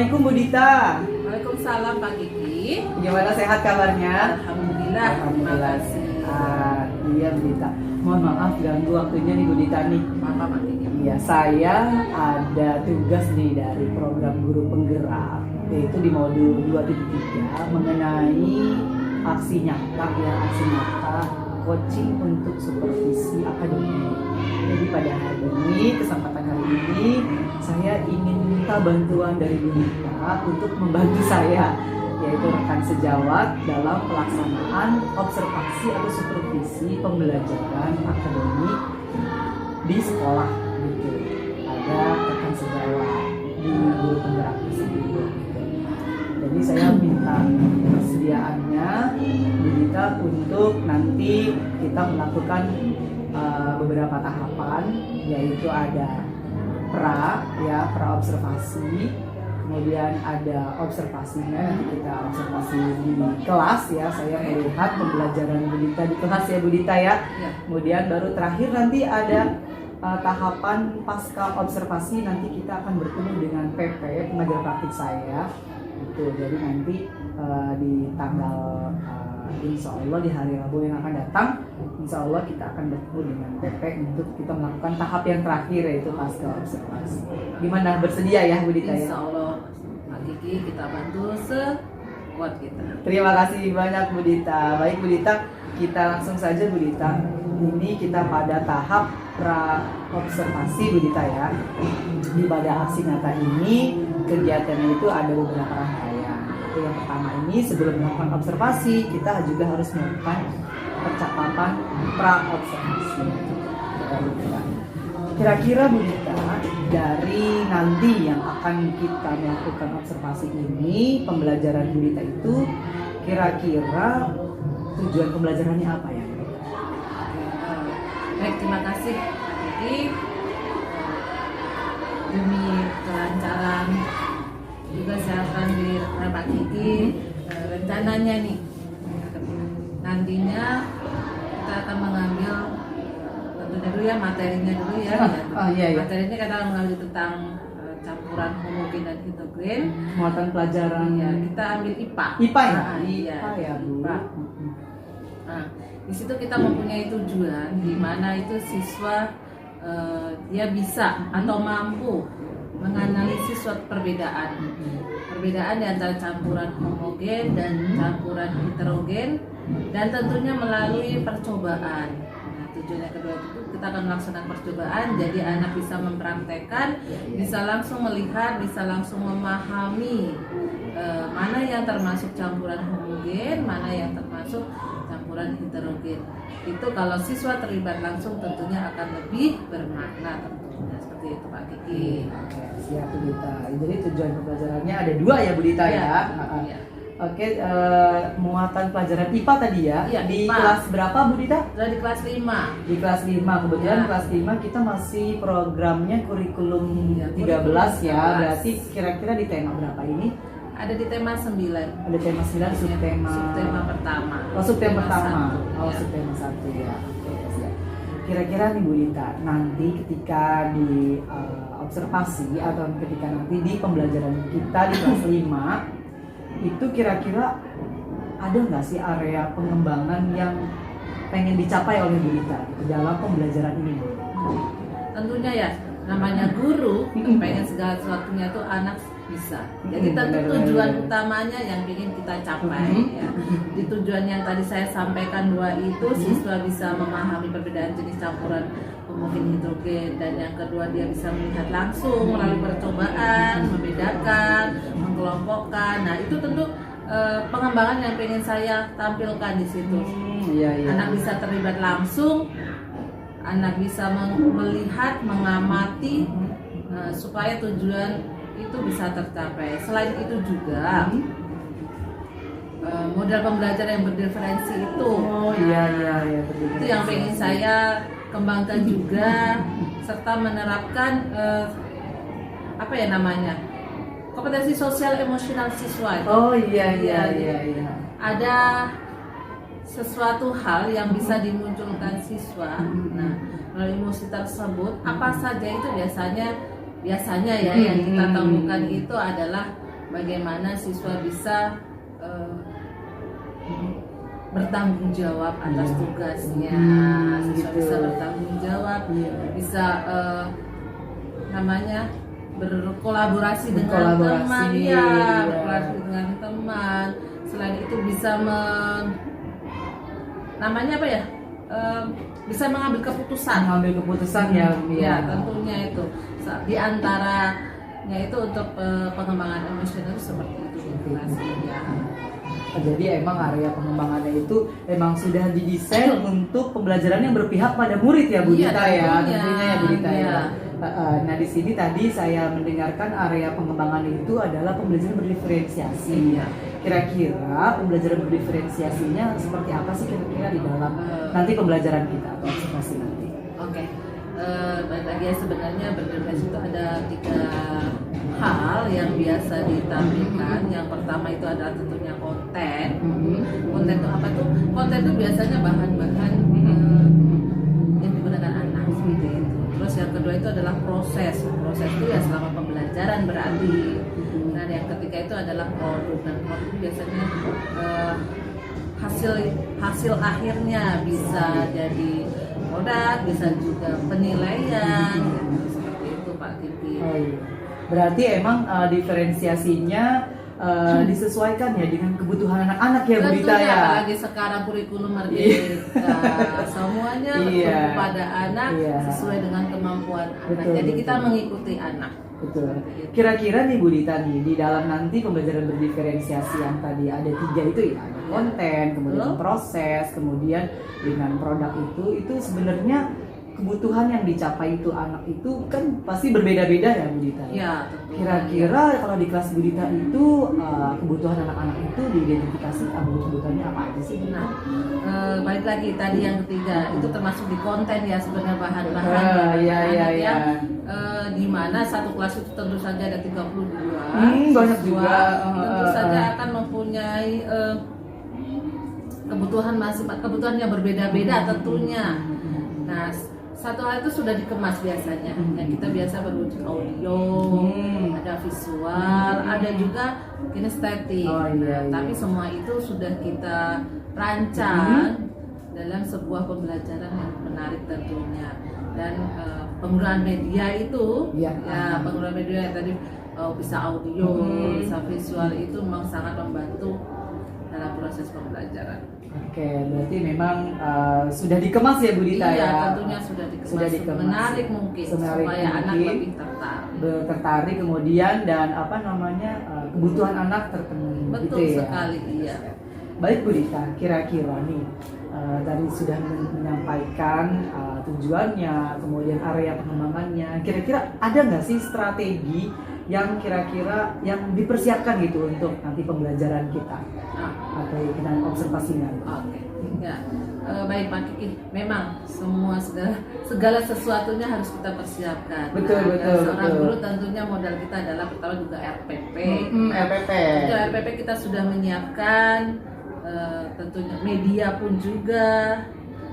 Assalamualaikum Bu Dita. Waalaikumsalam Pak Kiki. Gimana, sehat kabarnya? Alhamdulillah. Terima kasih. Iya Bu Dita. Mohon maaf ganggu waktunya nih Bu Dita nih. Apa Pak Kiki? Iya, saya ada tugas nih dari program Guru Penggerak, yaitu di modul 2.3 mengenai aksi nyata coaching untuk supervisi akademik. Jadi pada hari ini, kesempatan hari ini, saya ingin minta bantuan dari Bu Dita untuk membantu saya, yaitu rekan sejawat dalam pelaksanaan observasi atau supervisi pembelajaran akademik di sekolah gitu. Ada rekan sejawat di Guru Penggerak tersebut gitu. Jadi saya minta persediaannya Bu Dita untuk nanti kita melakukan beberapa tahapan, yaitu ada pra observasi, kemudian ada observasinya, nanti kita observasi di kelas ya, saya melihat pembelajaran Bu Dita di kelas ya Bu Dita ya. Kemudian baru terakhir nanti ada tahapan pasca observasi, nanti kita akan bertemu dengan PP pengajar praktik saya itu. Jadi nanti di tanggal insya Allah di hari Rabu yang akan datang, insya Allah kita akan bertemu dengan PP untuk kita melakukan tahap yang terakhir, yaitu pasca observasi. Gimana, bersedia ya Bu Dita ya? Insya Allah Pak Kiki kita bantu sekuat kita. Terima kasih banyak Bu Dita. Baik Bu Dita, kita langsung saja Bu Dita. Ini kita pada tahap pra observasi Bu Dita ya. Di pada aksi nyata ini kegiatannya itu ada beberapa rangkaian. Yang pertama ini, sebelum melakukan observasi, kita juga harus melakukan percakapan pra observasi. Kira-kira Bu Dita, dari nanti yang akan kita melakukan observasi ini, pembelajaran Bu Dita itu kira-kira tujuan pembelajarannya apa ya? Baik, terima kasih Pak Kiki. Demi kelancaran juga kesehatan di Pak Kiki, rencananya nih nantinya kita akan mengambil tentunya dulu ya materinya dulu ya. Iya. Materinya kita akan mengambil tentang campuran homogen dan heterogen. Muatan pelajaran Ya, kita ambil IPA. IPA ya? IPA ya Bu. IPA. Nah, di situ kita mempunyai tujuan di mana itu siswa dia bisa atau mampu menganalisis suatu perbedaan di antara campuran homogen dan campuran heterogen, dan tentunya melalui percobaan. Nah, tujuan yang kedua itu kita akan melaksanakan percobaan, jadi anak bisa mempraktekkan, bisa langsung melihat, bisa langsung memahami mana yang termasuk campuran homogen, mana yang termasuk campuran heterogen. Itu kalau siswa terlibat langsung tentunya akan lebih bermakna tentunya. Seperti itu Pak Kiki. Oke, siap Bu Dita. Jadi tujuan pembelajarannya ada dua ya Bu Dita ya? Iya. Oke, muatan pelajaran IPA tadi ya? Iya, di IPA. kelas berapa Bu Dita? Sudah di kelas 5. Di kelas 5, kebetulan Ya. kelas 5 kita masih programnya kurikulum Ya, 13 ya. 13. Berarti kira-kira di tema berapa ini? Ada di tema 9. Ada tema 9, Subtema pertama. Oh, subtema pertama. 1. Oh, Ya. subtema 1 ya. Oke, siap. Kira-kira nih Bu Dita, nanti ketika di observasi atau ketika nanti di pembelajaran kita di kelas 5, itu kira-kira ada nggak sih area pengembangan yang pengen dicapai oleh Bu Dita gitu, dalam pembelajaran ini Bu? Tentunya ya, namanya guru pengen segala sesuatunya tuh anak bisa. Jadi tentu tujuan utamanya yang ingin kita capai ya. Di tujuan yang tadi saya sampaikan dua itu, siswa bisa memahami perbedaan jenis campuran homogen heterogen, dan yang kedua dia bisa melihat langsung melalui percobaan, membedakan, mengkelompokkan. Nah, itu tentu pengembangan yang pengen saya tampilkan di situ. Iya. Anak bisa terlibat langsung, anak bisa melihat, mengamati, supaya tujuan itu bisa tercapai. Selain itu juga model pembelajaran yang berdiferensi itu. Iya. Itu yang pengen saya kembangkan juga, serta menerapkan kompetensi sosial emosional siswa. Iya. Ada sesuatu hal yang bisa dimunculkan siswa. Nah, melalui emosi tersebut, apa saja itu biasanya ya yang kita temukan itu adalah bagaimana siswa bisa bertanggung jawab atas Iya. tugasnya, siswa Gitu. bisa bertanggung jawab, Iya. bisa namanya berkolaborasi dengan Berkolaborasi, teman, ya, iya. berkolaborasi dengan teman. Selain itu bisa namanya apa ya? Bisa mengambil keputusan. Mengambil keputusan ya, Ya, tentunya itu. Di antaranya itu untuk pengembangan emosional seperti itu ya. Jadi emang area pengembangannya itu emang sudah didesain untuk pembelajaran yang berpihak pada murid ya Bu Iya, Dita ya, tentunya. tentunya ya Bu Dita ya. Iya. Nah di sini tadi saya mendengarkan area pengembangan itu adalah pembelajaran berdiferensiasi. Iya. Kira-kira pembelajaran berdiferensiasinya seperti apa sih kira-kira di dalam nanti pembelajaran kita atau observasi nanti? Oke. Balik lagi ya, sebenarnya berdasarkan itu ada 3 hal yang biasa ditampilkan. Yang pertama itu adalah tentunya konten. Konten itu apa tuh? Konten itu biasanya bahan-bahan yang digunakan anak seperti itu. Terus yang kedua itu adalah proses. Proses itu ya selama pembelajaran berarti. Nah yang ketiga itu adalah produk, dan produk itu biasanya hasil akhirnya bisa jadi produk, bisa juga penilaian, gitu. Seperti itu Pak Kiki. Oh iya. Berarti emang diferensiasinya disesuaikan ya dengan kebutuhan anak-anak ya Bu Dita Tentunya, ya. apalagi sekarang kurikulum merdeka, semuanya Iya. kepada anak Iya. sesuai dengan kemampuan anak. Betul, Jadi kita betul. mengikuti anak. Betul. Kira-kira nih Bu Dita nih di dalam nanti pembelajaran berdiferensiasi yang tadi ada 3 itu ya, ada konten, kemudian proses, kemudian dengan produk itu sebenarnya kebutuhan yang dicapai itu anak itu kan pasti berbeda-beda ya Bu Dita. Ya, tentunya. Kira-kira kalau di kelas Bu Dita itu kebutuhan anak-anak itu diidentifikasi kebutuhannya apa aja sih? Nah, balik lagi tadi yang ketiga itu termasuk di konten ya, sebenarnya bahan-bahan Iya, iya, anak iya. yang di mana satu kelas itu tentu saja ada 32 banyak siswa, juga. tentu saja akan mempunyai kebutuhan yang berbeda-beda tentunya. Nah, satu hal itu sudah dikemas biasanya. Yang kita biasa berwujud audio, ada visual, ada juga kinestetik. Oh, iya, iya. Tapi semua itu sudah kita rancang dalam sebuah pembelajaran yang menarik tentunya. Dan penggunaan media itu, Iya. ya penggunaan media yang tadi bisa audio, bisa visual itu memang sangat membantu dalam proses pembelajaran. Oke, berarti memang sudah dikemas ya Bu Dita Iya, ya. tentunya sudah dikemas, Sudah dikemas. menarik mungkin Semenarik supaya anak mungkin. lebih tertarik. Tertarik kemudian dan apa namanya kebutuhan anak terpenuhi. Betul gitu ya. sekali, iya. Baik Bu Dita, kira-kira nih tadi sudah menyampaikan tujuannya, kemudian area pengembangannya. Kira-kira ada nggak sih strategi yang kira-kira yang dipersiapkan gitu untuk nanti pembelajaran kita atau dengan observasi nanti? Oke, ya. Baik Pak Kiki, memang segala sesuatunya harus kita persiapkan. Betul, Dan betul, seorang betul. guru tentunya modal kita adalah pertama juga RPP. RPP. Untuk RPP kita sudah menyiapkan tentunya media pun juga,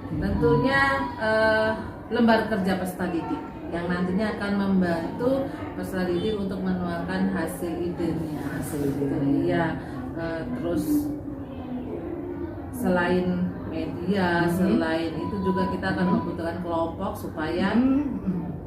tentunya lembar kerja peserta didik yang nantinya akan membantu peserta didik untuk menuangkan hasil idenya. Iya, terus selain media, selain itu juga kita akan membutuhkan kelompok supaya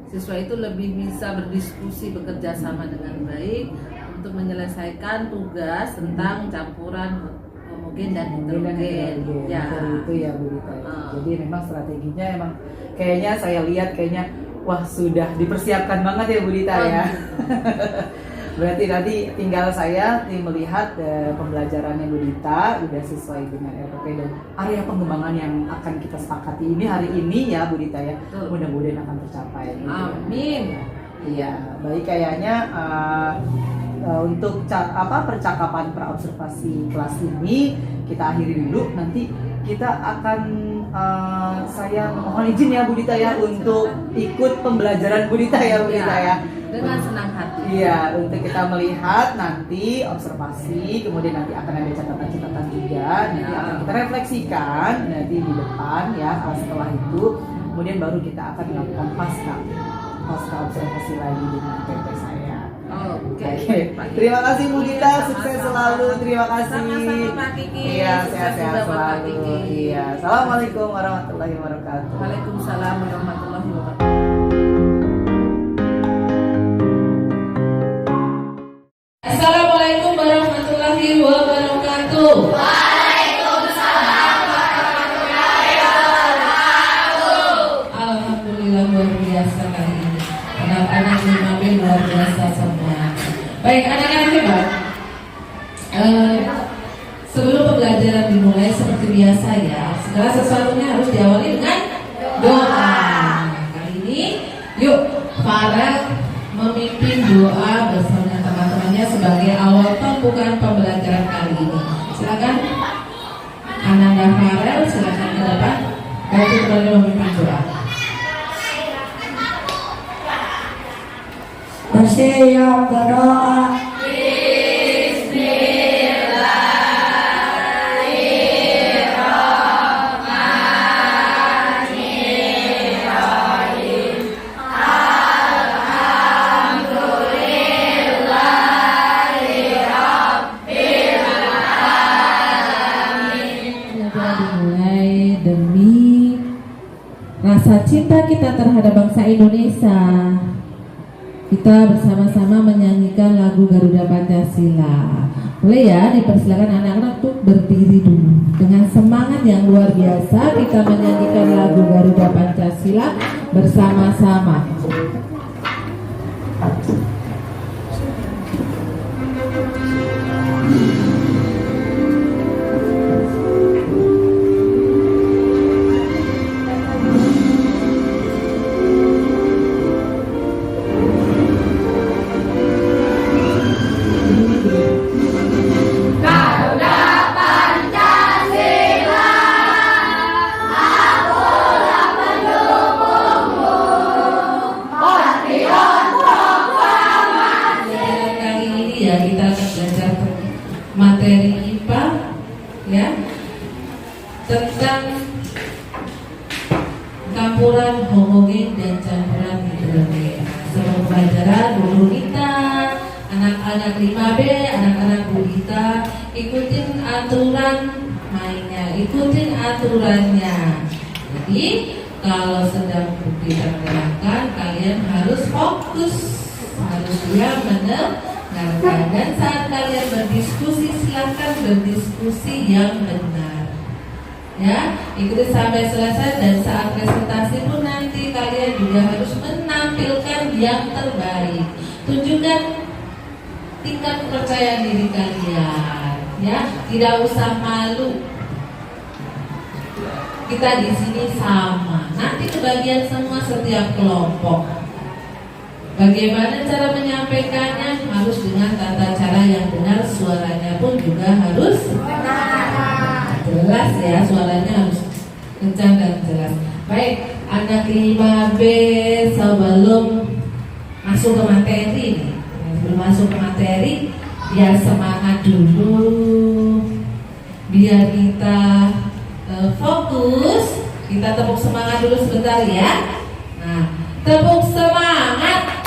siswa itu lebih bisa berdiskusi, bekerja sama dengan baik untuk menyelesaikan tugas tentang campuran homogen dan heterogen. Ya. Itu ya Bu Dita. Jadi memang strateginya emang kayaknya saya lihat kayaknya wah sudah dipersiapkan banget ya Bu Dita ya. Berarti nanti tinggal saya melihat pembelajarannya Bu Dita udah sesuai dengan RPP dan area pengembangan yang akan kita sepakati ini hari ini ya Bu Dita ya. Mudah-mudahan akan tercapai. Gitu. Amin. Iya, baik kayaknya untuk percakapan praobservasi kelas ini kita akhiri dulu. Nanti kita akan saya mohon izin ya Bu Dita ya untuk ikut pembelajaran Bu Dita ya Bu Dita ya. Dengan senang hati. Iya, untuk kita melihat nanti observasi, kemudian nanti akan ada catatan-catatan juga, nanti akan kita refleksikan nanti di depan ya. Setelah itu, kemudian baru kita akan melakukan pasca observasi lagi dengan PP saya. Oke. Pak Kiki. Terima kasih Bu Dita, Iya, sukses sama-sama. selalu. Terima kasih. Sama-sama Pak Kiki. Iya, Sukses sehat-sehat juga buat Pak selalu. Kiki. Iya. Assalamualaikum warahmatullahi wabarakatuh. Waalaikumsalam warahmatullahi wabarakatuh. Assalamualaikum warahmatullahi wabarakatuh. Alhamdulillah luar biasa kali ini. Anak-anak 5B luar biasa semua. Baik, anak-anak hebat. Sebelum pembelajaran dimulai seperti biasa ya, segala sesuatunya harus diawali dengan doa. Kali ini, yuk Farel memimpin doa bersama teman-temannya sebagai awal pembukaan pembelajaran kali ini. Silakan, Ananda Farel, silakan ke depan. Kalian kembali memimpin doa. Bersiap berdoa. Dimulai demi rasa cinta kita terhadap bangsa Indonesia. Kita bersama-sama menyanyikan lagu Garuda Pancasila. Boleh ya, dipersilakan anak-anak untuk berdiri dulu. Dengan semangat yang luar biasa kita menyanyikan lagu Garuda Pancasila bersama-sama. Ya, kita akan belajar materi IPA ya tentang campuran homogen dan campuran heterogen. Sebelum pembelajaran guru kita, anak-anak 5B, anak-anak Bu Dita, ikutin aturan mainnya, ikutin aturannya. Jadi kalau sedang kita mendengarkan, kalian harus fokus, harus diam mendengar. Dan saat kalian berdiskusi, silakan berdiskusi yang benar. Ya, ikuti sampai selesai dan saat presentasi pun nanti kalian juga harus menampilkan yang terbaik. Tunjukkan tingkat kepercayaan diri kalian. Ya, tidak usah malu. Kita di sini sama. Nanti kebagian semua setiap kelompok. Bagaimana cara menyampaikannya? Harus dengan tata cara yang benar, suaranya pun juga harus jelas ya, suaranya harus kencang dan jelas. Baik, anak 5B, sebelum masuk ke materi nih, sebelum masuk ke materi, biar semangat dulu, biar kita fokus. Kita tepuk semangat dulu sebentar ya. Nah, tepuk semangat.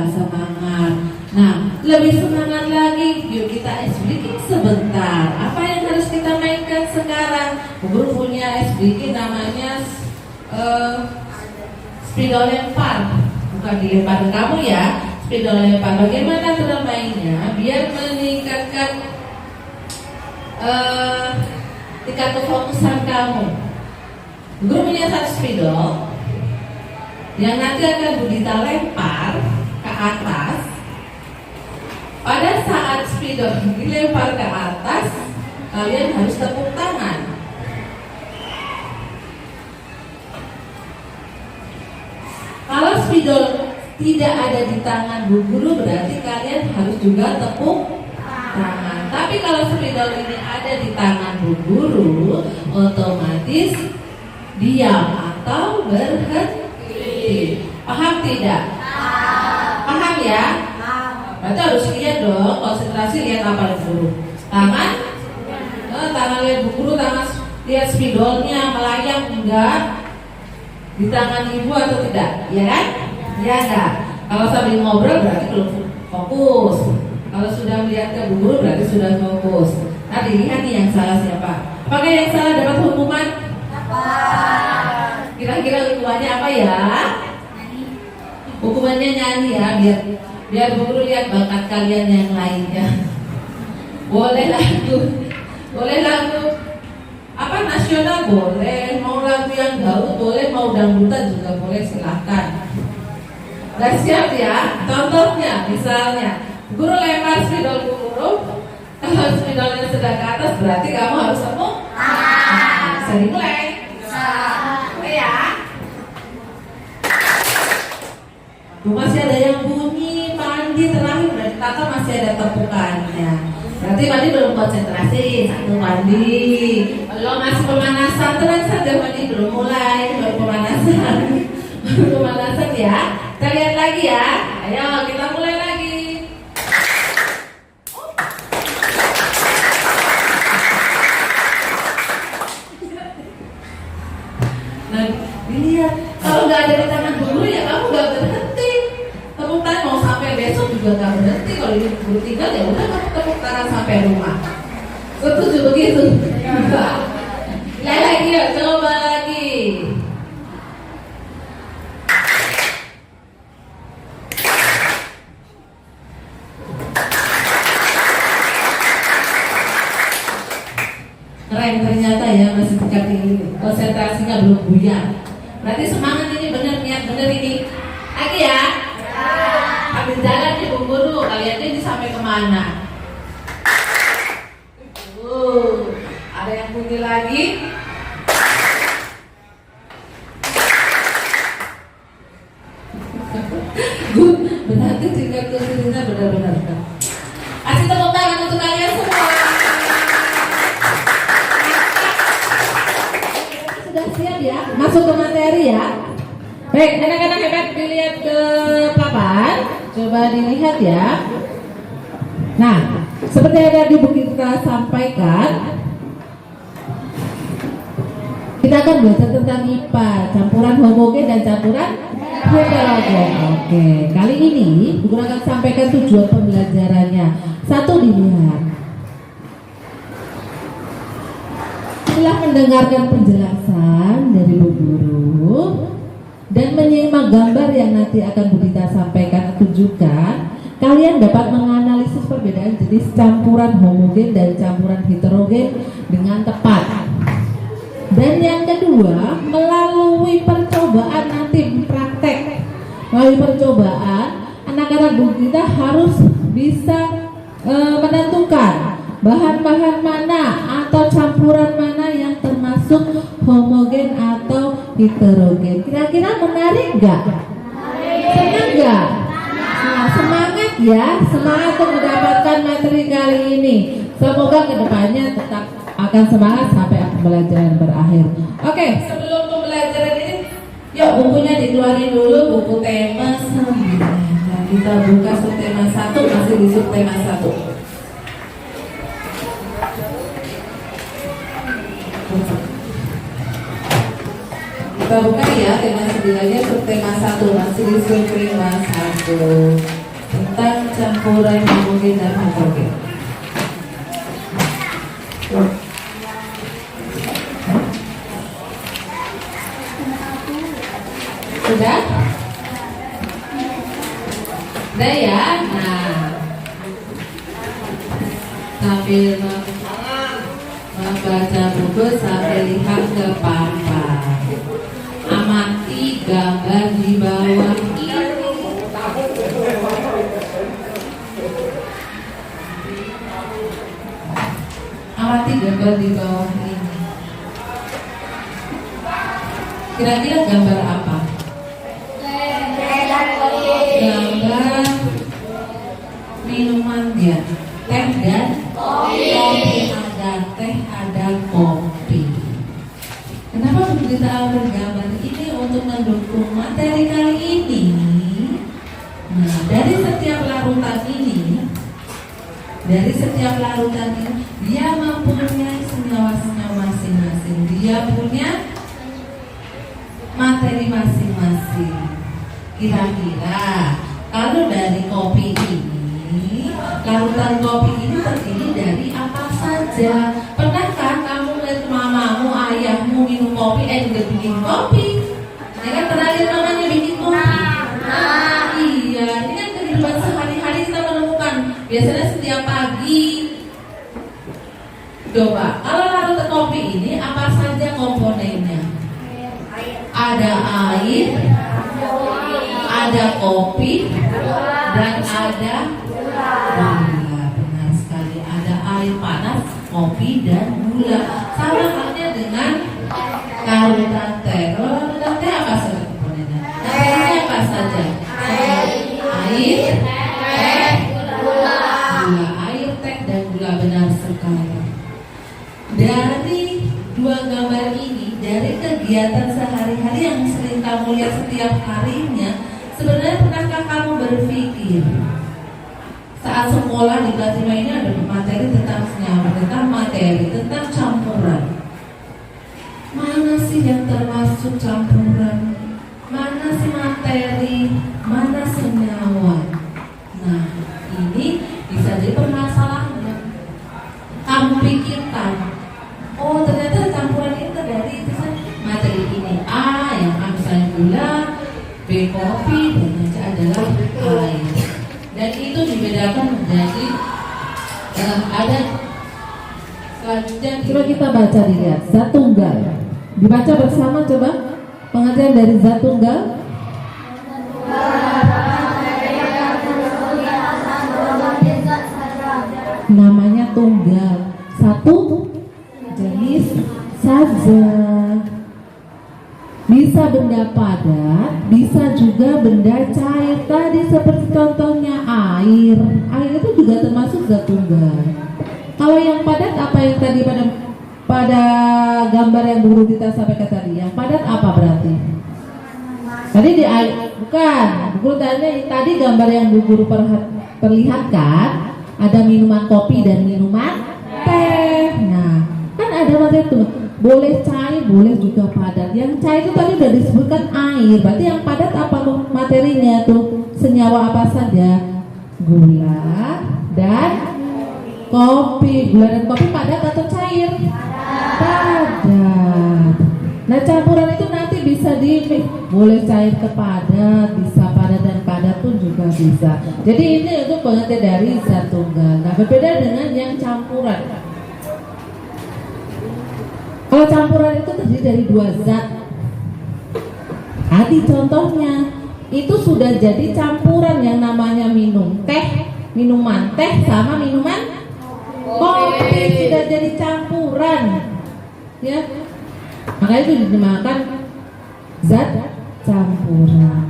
Semangat. Nah, lebih semangat lagi. Yuk kita ice breaking sebentar. Apa yang harus kita mainkan sekarang? Guru punya ice breaking namanya spidol lempar. Bukan dilempar ke kamu ya. Spidol lempar. Bagaimana cara mainnya? Biar meningkatkan tingkat kefokusan kamu. Guru punya satu spidol yang nanti akan Bu Dita lempar ke atas. Pada saat spidol dilempar ke atas, kalian harus tepuk tangan. Kalau spidol tidak ada di tangan Bu Guru, berarti kalian harus juga tepuk tangan. Tapi kalau spidol ini ada di tangan Bu Guru, otomatis diam atau berhenti. Paham tidak? Paham ya? Berarti harus lihat dong, konsentrasi, lihat apa Bu Guru. Tangan lihat Bu Guru, tangan Lihat spidolnya melayang enggak di tangan ibu atau tidak, ya kan? Ya enggak? Kalau sambil ngobrol berarti belum fokus. Kalau sudah melihat ke guru berarti sudah fokus. Nah, dilihat nih yang salah siapa? Apakah yang salah dapat hukuman? Kira-kira hukumannya apa ya? Hukumannya nyanyi ya, biar guru lihat bakat kalian yang lainnya. Boleh lagu apa nasional boleh, mau lagu yang gaul boleh, mau dangdutan juga boleh, silahkan. Udah siap ya? Contohnya misalnya guru lempar spidol ke guru, kalau spidolnya sudah ke atas berarti kamu harus tepuk. Bisa dimulai? Bisa. Ya. Tuh masih ada yang bunyi, mandi terakhir berarti Tata masih ada tepukannya. Berarti mandi belum konsentrasi, satu mandi. Kalau masih pemanasan terus saja mandi belum mulai, baru pemanasan. Baru pemanasan ya. Kita lihat lagi ya. Ayo kita mulai lagi. Nah, dilihat. Kalau nggak ada di tangan guru ya kamu nggak berhenti. Tepuk tangan mau sampai besok juga nggak berhenti. Kalau ini guru tinggal ya udah kamu tepuk tangan sampai rumah. Setuju begitu? Lihat lagi ya, coba lagi. Keren ternyata ya, masih dekat ini. Konsentrasinya belum buyar. Berarti semangat ini benar, niat benar ini. Lagi ya. Habis jalan nih Bu Guru, kalian ini sampai kemana? Ada yang bunyi lagi. Berarti tingkat kesulitannya benar-benar. Kasih tepuk tangan untuk kalian semua. Sudah siap ya? Masuk ke materi ya. Baik, anak-anak hebat, dilihat ke papan. Coba dilihat ya. Nah, seperti yang tadi Bu kita sampaikan, kita akan belajar tentang IPA, campuran homogen dan campuran heterogen. Oke, kali ini Bu Guru akan sampaikan tujuan pembelajarannya. Satu, dilihat. Setelah mendengarkan penjelasan dari Bu Guru dan menyimak gambar yang nanti akan Bu Gita sampaikan atau tunjukkan, kalian dapat menganalisis perbedaan jenis campuran homogen dan campuran heterogen dengan tepat. Dan yang kedua, melalui percobaan nanti praktek, melalui percobaan anak-anak Bu Gita harus bisa menentukan bahan-bahan mana atau campuran mana yang termasuk homogen atau heterogen. Kira-kira menarik nggak? Senang nggak? Nah, semangat ya, semangat untuk mendapatkan materi kali ini. Semoga kedepannya tetap akan semangat sampai pembelajaran berakhir. Oke, sebelum pembelajaran ini, yuk bukunya dikeluarin dulu, buku tema 9. Nah, kita buka subtema 1, masih di subtema 1. Kita buka ya, tema 9-nya subtema 1, masih di subtema 1 tentang campuran homogen dan heterogen. Sudah? Sudah ya? Nah, sambil membaca buku sambil lihat ke papan. Amati gambar di bawah ini. Amati gambar di bawah ini. Kira-kira gambar apa? Gambar minuman ya, teh dan kopi. Ada teh, ada kopi. Kenapa kita ambil gambar ini untuk mendukung materi kali ini? Nah, dari setiap larutan ini, Dari setiap larutan ini dia mempunyai senyawa-senyawa masing-masing. Dia punya materi masing-masing. Kira-kira kalau dari kopi ini, larutan kopi ini terdiri dari apa saja? Pernahkah kamu lihat mamamu, ayahmu minum kopi, juga bikin kopi? Ya kan, pernah lihat mamanya bikin kopi? Iya, ini kan kehidupan sehari-hari kita menemukan. Biasanya setiap pagi. Coba, kalau larutan kopi ini apa saja komponennya? Ada air, ada kopi, dan ada gula. Benar sekali, ada air panas, kopi, dan gula. Sama halnya dengan larutan teh. Kalau larutan teh apa saja komponennya? Ini apa saja? Air, teh, gula. Air, teh, dan gula. Benar sekali. Dari dua gambar ini, dari kegiatan sehari-hari yang sering kamu lihat setiap harinya, sebenarnya pernahkah kamu berpikir saat sekolah di kelas 5 ini ada materi tentang senyawa, tentang materi, tentang campuran. Mana sih yang termasuk campuran? Mana sih materi? Mana senyawa? Nah, ini bisa jadi permasalahan. Kamu pikirkan, oh ternyata campuran itu dari itu kan materi ini A, yang A misalnya gula, B kopi, dan yang C adalah air. Dan itu dibedakan menjadi ada selanjutnya. Coba kita baca dilihat zat tunggal. Dibaca bersama coba pengertian dari zat tunggal. Namanya tunggal, satu jenis saja. Bisa benda padat, bisa juga benda cair. Tadi seperti contohnya air. Air itu juga termasuk zat tunggal. Kalau yang padat apa yang tadi pada gambar yang Bu Guru kita sampaikan tadi? Yang padat apa berarti? Tadi di air, bukan. Bu Guru tanya tadi gambar yang Bu Guru perlihatkan ada minuman kopi dan minuman teh. Nah, kan ada materi itu. Boleh cair, boleh juga padat. Yang cair itu tadi sudah disebutkan air. Berarti yang padat apa materinya tuh? Senyawa apa saja? Gula dan kopi. Gula dan kopi padat atau cair? Padat. Nah, campuran itu nanti bisa boleh cair ke padat, bisa padat dan padat pun juga bisa. Jadi ini untuk pengertian dari zat tunggal. Nah, berbeda dengan yang campuran. Kalau campuran itu terdiri dari dua zat. Tadi contohnya itu sudah jadi campuran yang namanya minuman teh sama minuman kopi sudah jadi campuran, ya. Makanya itu dinamakan zat campuran.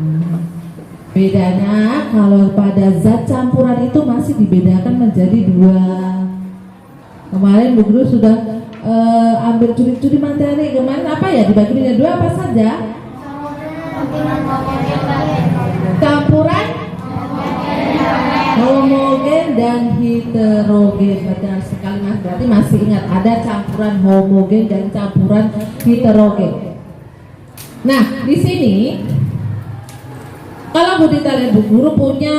Bedanya kalau pada zat campuran itu masih dibedakan menjadi dua. Kemarin Bu Guru sudah ambil curi-curi materi. Kemarin apa ya, dibagi menjadi dua apa saja? Campuran homogen dan heterogen. Benar sekali Mas, berarti masih ingat ada campuran homogen dan campuran heterogen. Nah, di sini kalau Bu Dita lihat Bu Guru punya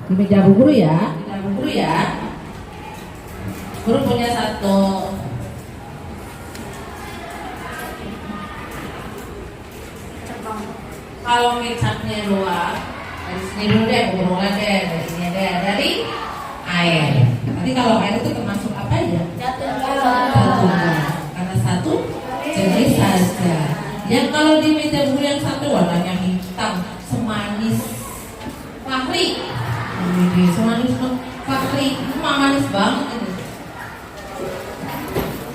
di meja Bu Guru ya, Guru punya satu kalau kecapnya doang dari sini dulu deh, mulai deh dari sini deh, dari air. Nanti kalau air itu termasuk apa ya? Satu, karena satu jenis saja. Yang kalau di meja guru yang satu warnanya hitam, semanis Fahri, semanis Fahri, itu manis banget ini.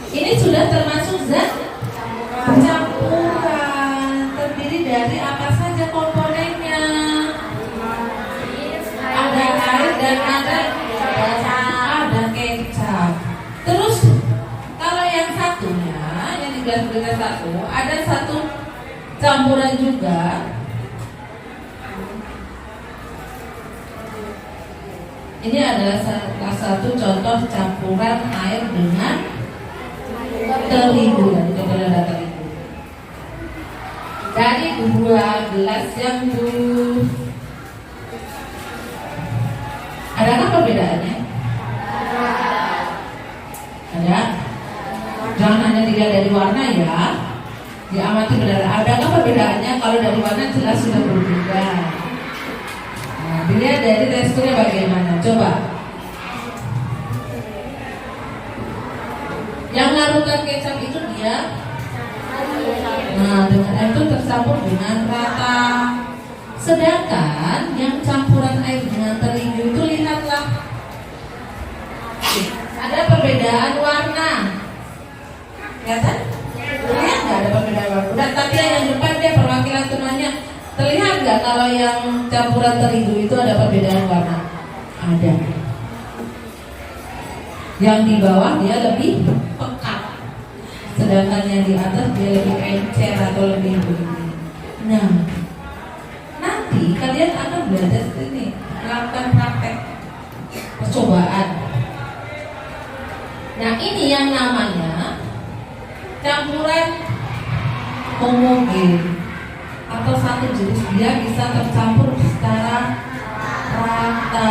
Ini sudah termasuk zat campuran. Terdiri dari apa saja komponennya? Ada air dan ada kecap. Terus kalau yang satunya, yang di gelas berita satu, ada satu campuran juga. Ini adalah salah satu contoh campuran air dengan terigu. Coba ada terigu. Dari 2 gelas yang adakah perbedaannya? Ada? Jangan hanya dilihat dari warna ya. Diamati benar. Adakah perbedaannya? Kalau dari warna jelas sudah berbeda. Nah, dilihat dari teksturnya bagaimana. Coba. Yang larutan kecap itu dia. Nah, dengan itu tercampur dengan rata. Sedangkan yang campuran air dengan terigu itu lihatlah. Ada perbedaan warna. Kelihatan? Terlihat nggak ada perbedaan warna? Udah, tapi yang depan dia perwakilan tunanya. Terlihat nggak kalau yang campuran terigu itu ada perbedaan warna? Ada. Yang di bawah dia lebih pekat, sedangkan yang di atas dia lebih encer atau lebih begini. Nah, nanti kalian akan belajar ini, melakukan praktek percobaan. Nah, ini yang namanya campuran homogen atau satu jenis, dia bisa tercampur secara rata.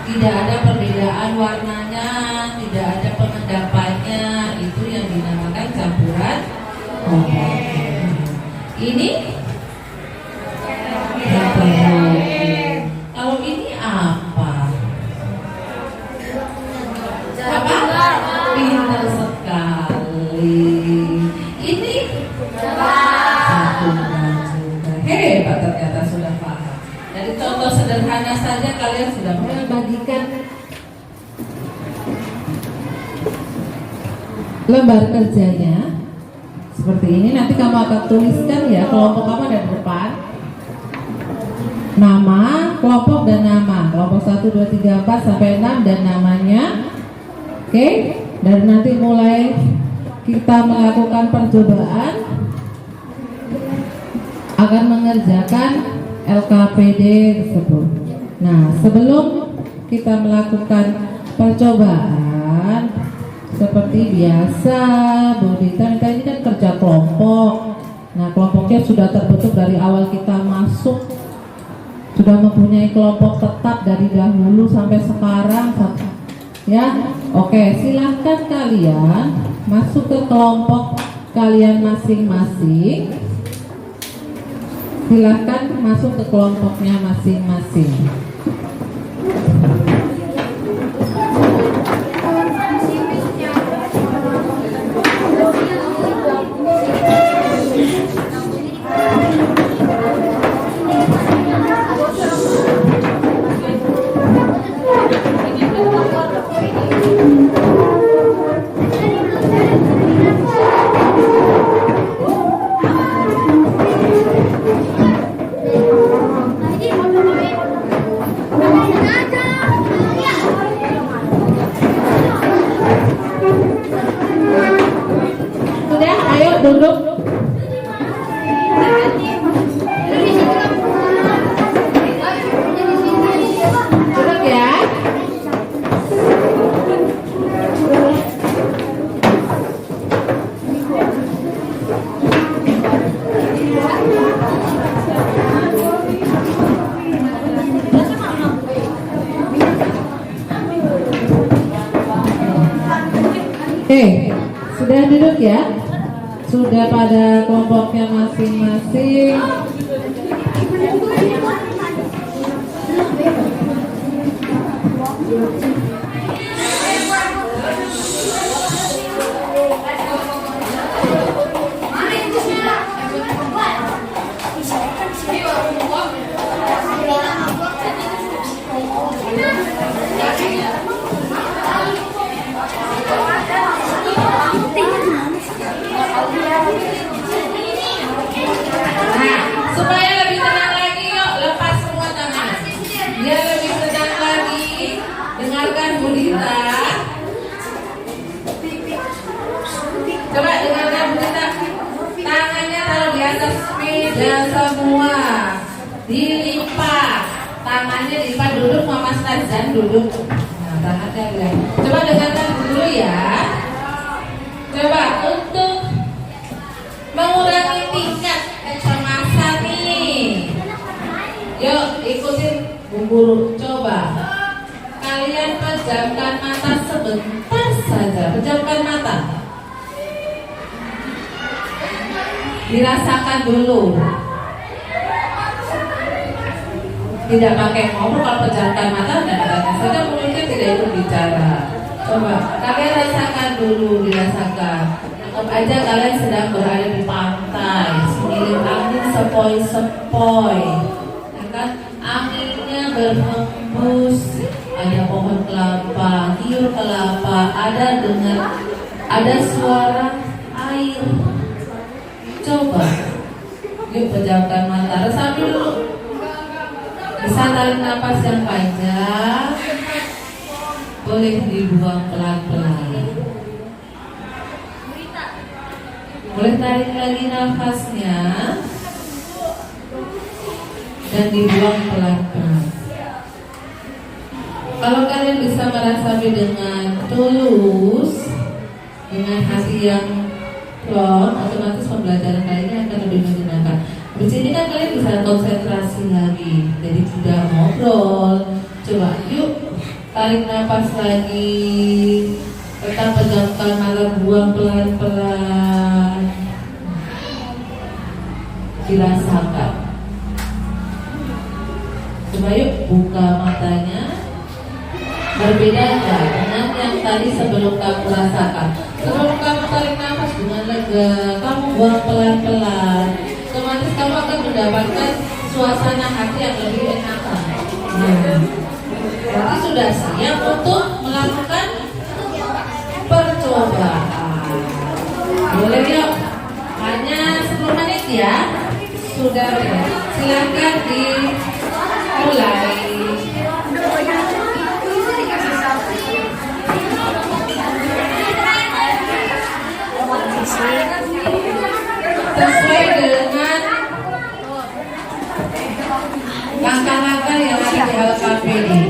Tidak ada perbedaan warnanya, tidak ada pengendapannya. Itu yang dinamakan campuran homogen. Ini heterogen. Kalau ini apa? Pintar sekali. Ini satuan juga. Hebat, ternyata sudah paham. Dari contoh sederhana saja kalian sudah Bagikan lembar kerjanya seperti ini. Nanti kamu akan tuliskan ya, kelompok kamu ada di depan. Nama, kelompok dan nama. Kelompok 1, 2, 3, 4 sampai 6 dan namanya. Oke, dan nanti mulai kita melakukan percobaan akan mengerjakan LKPD tersebut. Nah, sebelum kita melakukan percobaan seperti biasa, Bu Dita ini kan kerja kelompok. Nah, kelompoknya sudah terbentuk dari awal kita masuk, sudah mempunyai kelompok tetap dari dahulu sampai sekarang. Ya, oke, silahkan kalian masuk ke kelompok kalian masing-masing. Silahkan masuk ke kelompoknya masing-masing. Sudah, ayo duduk. Duduk ya. Sudah duduk ya? Sudah pada kelompoknya masing-masing. Supaya lebih tenang lagi, yuk lepas semua tangan. Biar lebih tenang lagi, dengarkan Bu Dita. Coba dengarkan Bu Dita. Tangannya taruh di atas meja semua, dilipat. tangannya diikat, duduk Mama Stazan, duduk. Nah, tangannya bilang. Coba dengarkan dulu ya. Coba untuk mengurangi tingkat kecemasan nih. Yuk ikutin Bu Guru. Coba kalian pejamkan mata sebentar saja. Pejamkan mata. Dirasakan dulu. Tidak pakai ngomong, kalau pejamkan mata dan katanya saja mulutnya tidak ikut bicara. Coba kalian rasakan dulu, dirasakan. Anggap aja kalian sedang berada di pantai, semilir angin sepoi-sepoi, ya kan? Anginnya berhembus, ada pohon kelapa, tiur kelapa, ada suara air. Coba, yuk pejamkan mata, resapi dulu. Bisa tarik nafas yang panjang, boleh dibuang pelan-pelan. Boleh tarik lagi nafasnya dan dibuang pelan-pelan. Kalau kalian bisa merasapi dengan tulus, dengan hati yang plong, otomatis pembelajaran kali ini akan lebih menyenangkan. Di sini kan kalian bisa konsentrasi lagi, jadi tidak ngobrol. Coba yuk tarik nafas lagi, tetap pejamkan mata, buang pelan-pelan, dirasakan. Coba yuk buka matanya. Berbeda enggak dengan yang tadi sebelum kamu rasakan? Sebelum kamu tarik nafas dengan lega, kamu buang pelan-pelan, otomatis kamu akan mendapatkan suasana hati yang lebih enak. Berarti sudah siap untuk melakukan percobaan. Boleh yuk, hanya 10 menit ya. Sudah ya. Silakan dimulai. Sesuai dengan langkah-langkah yang ada di LKP ini.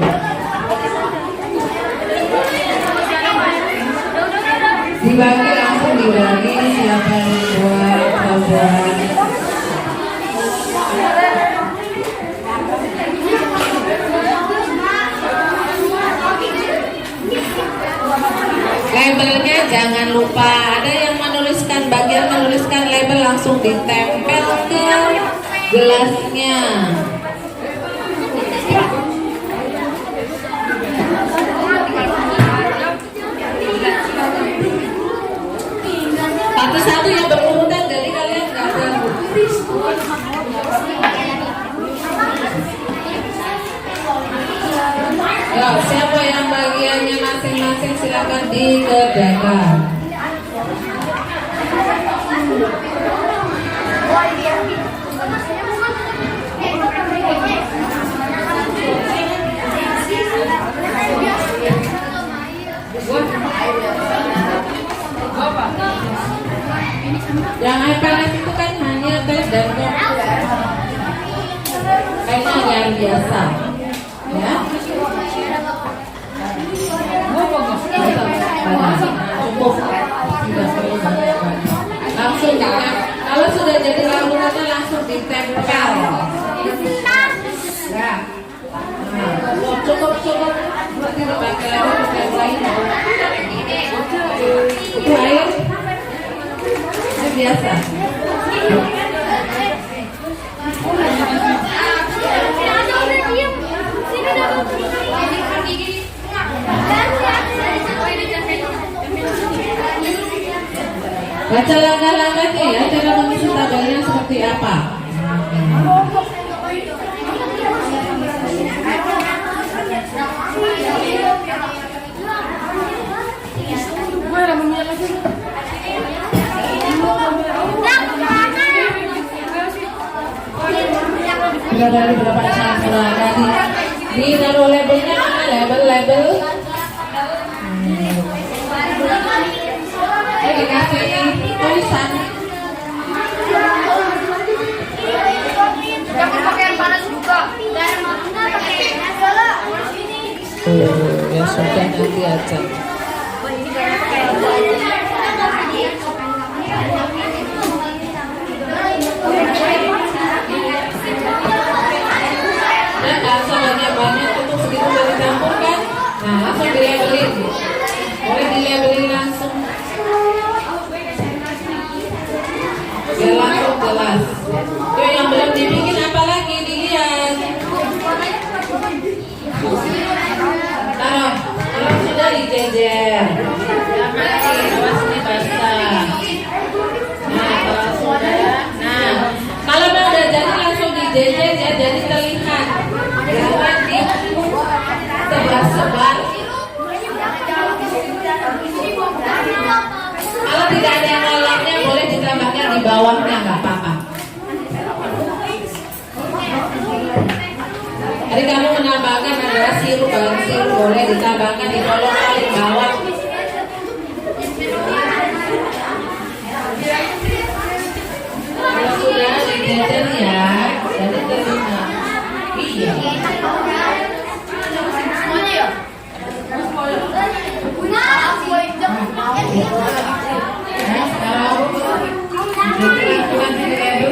Dibagi langsung dibagi siapa yang buat program. Labelnya jangan lupa, ada yang menuliskan, bagian menuliskan label langsung ditempel ke gelasnya. Satu-satu yang berurutan, jadi kalian nggak ganggu. Ya, siapa yang bagiannya masing-masing silakan dikerjakan. Yang IPLS itu kan hanya tes dan kayaknya yang biasa, ya. Cukup, tidak perlu banyak-banyak. Langsung ya. Kalau sudah jadi laluannya langsung ditempel. Ya. Cukup. Tidak pakai yang lain. Itu air. Itu biasa. Baca langkah-langkahnya ya, cara mengisi tabelnya seperti apa. Sudah dari berapa cara tadi? Ini taruh labelnya mana? Label. Dikasih tulisan. Jangan pakai yang panas juga. Udah nanti aja. Dan langsung banyak untuk segitu udah dicampur kan? Nah langsung dilabelin, boleh dilabelin langsung. Biar langsung jelas. Yuk yang belum dibikin apa lagi dilihat. Taruh, kalau sudah dijejer. Awas ini basah. Nah kalau sudah, nah kalau udah jadi langsung dijejer ya, jadi terlihat. Jangan di sebelah-sebelah. Kalau tidak ada yang nolongnya boleh ditambahkan di bawahnya, nggak apa-apa. Jadi kamu menambahkan adalah sirup, bahan sirup boleh ditambahkan di kolom paling bawah. Kalau sudah dijejer ya, jadi terlihat. Iya.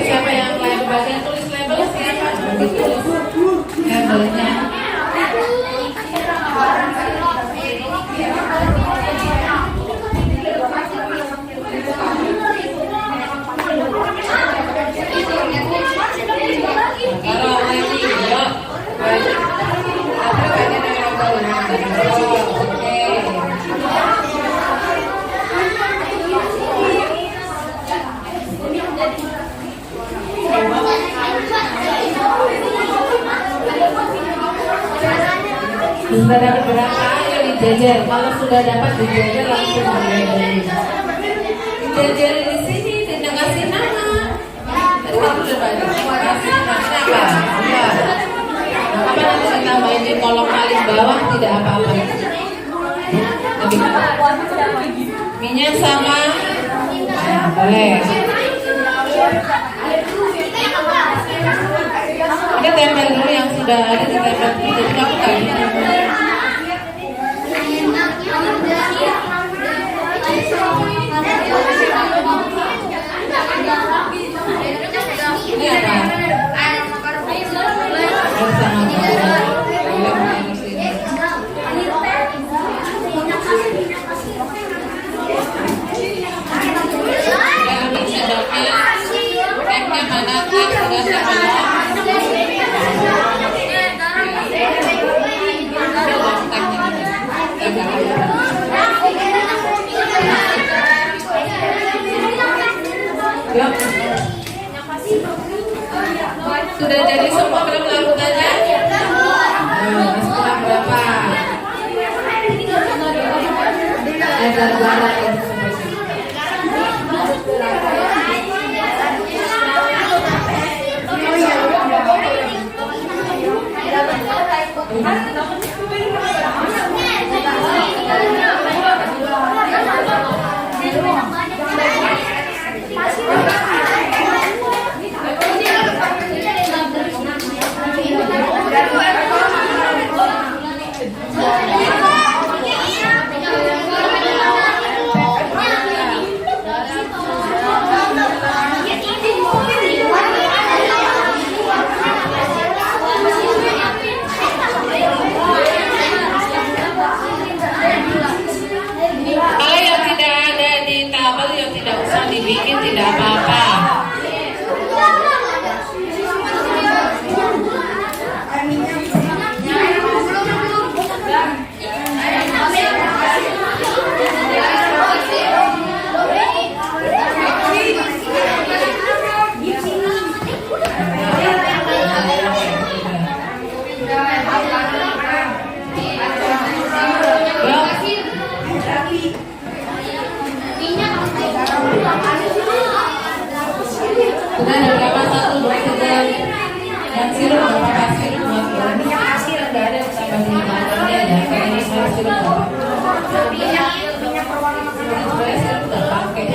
Siapa yang label bagian tulis label siapa? Ditulis labelnya. Kalau lagi ya, apa bagian yang label? Oke. Sudah dapat berapa? Ayo dijejer. Kalau sudah dapat dijejer langsung dijejer. Dijejer di sini, tidak kasih nama. Tadi kamu sudah banyak. Kasih nama apa? Apa nanti ditambahin di kolom paling bawah tidak apa-apa. Minyak sama. Boleh. Ini tempel dulu yang sudah ada di tempel. Jadi kamu kayak gini. Ini apa? Sudah jadi semua belum larutannya? Setelah berapa? Ada garam ya. Dibikin tidak apa-apa. Sudah ada berapa? 1, 2, 3. Dan sirup berapa? Sirup buat minyak asin nggak ada tambah di dalamnya ya. Kayaknya saya sirup nggak minyak berwarna makanan. Saya sirup nggak pakai.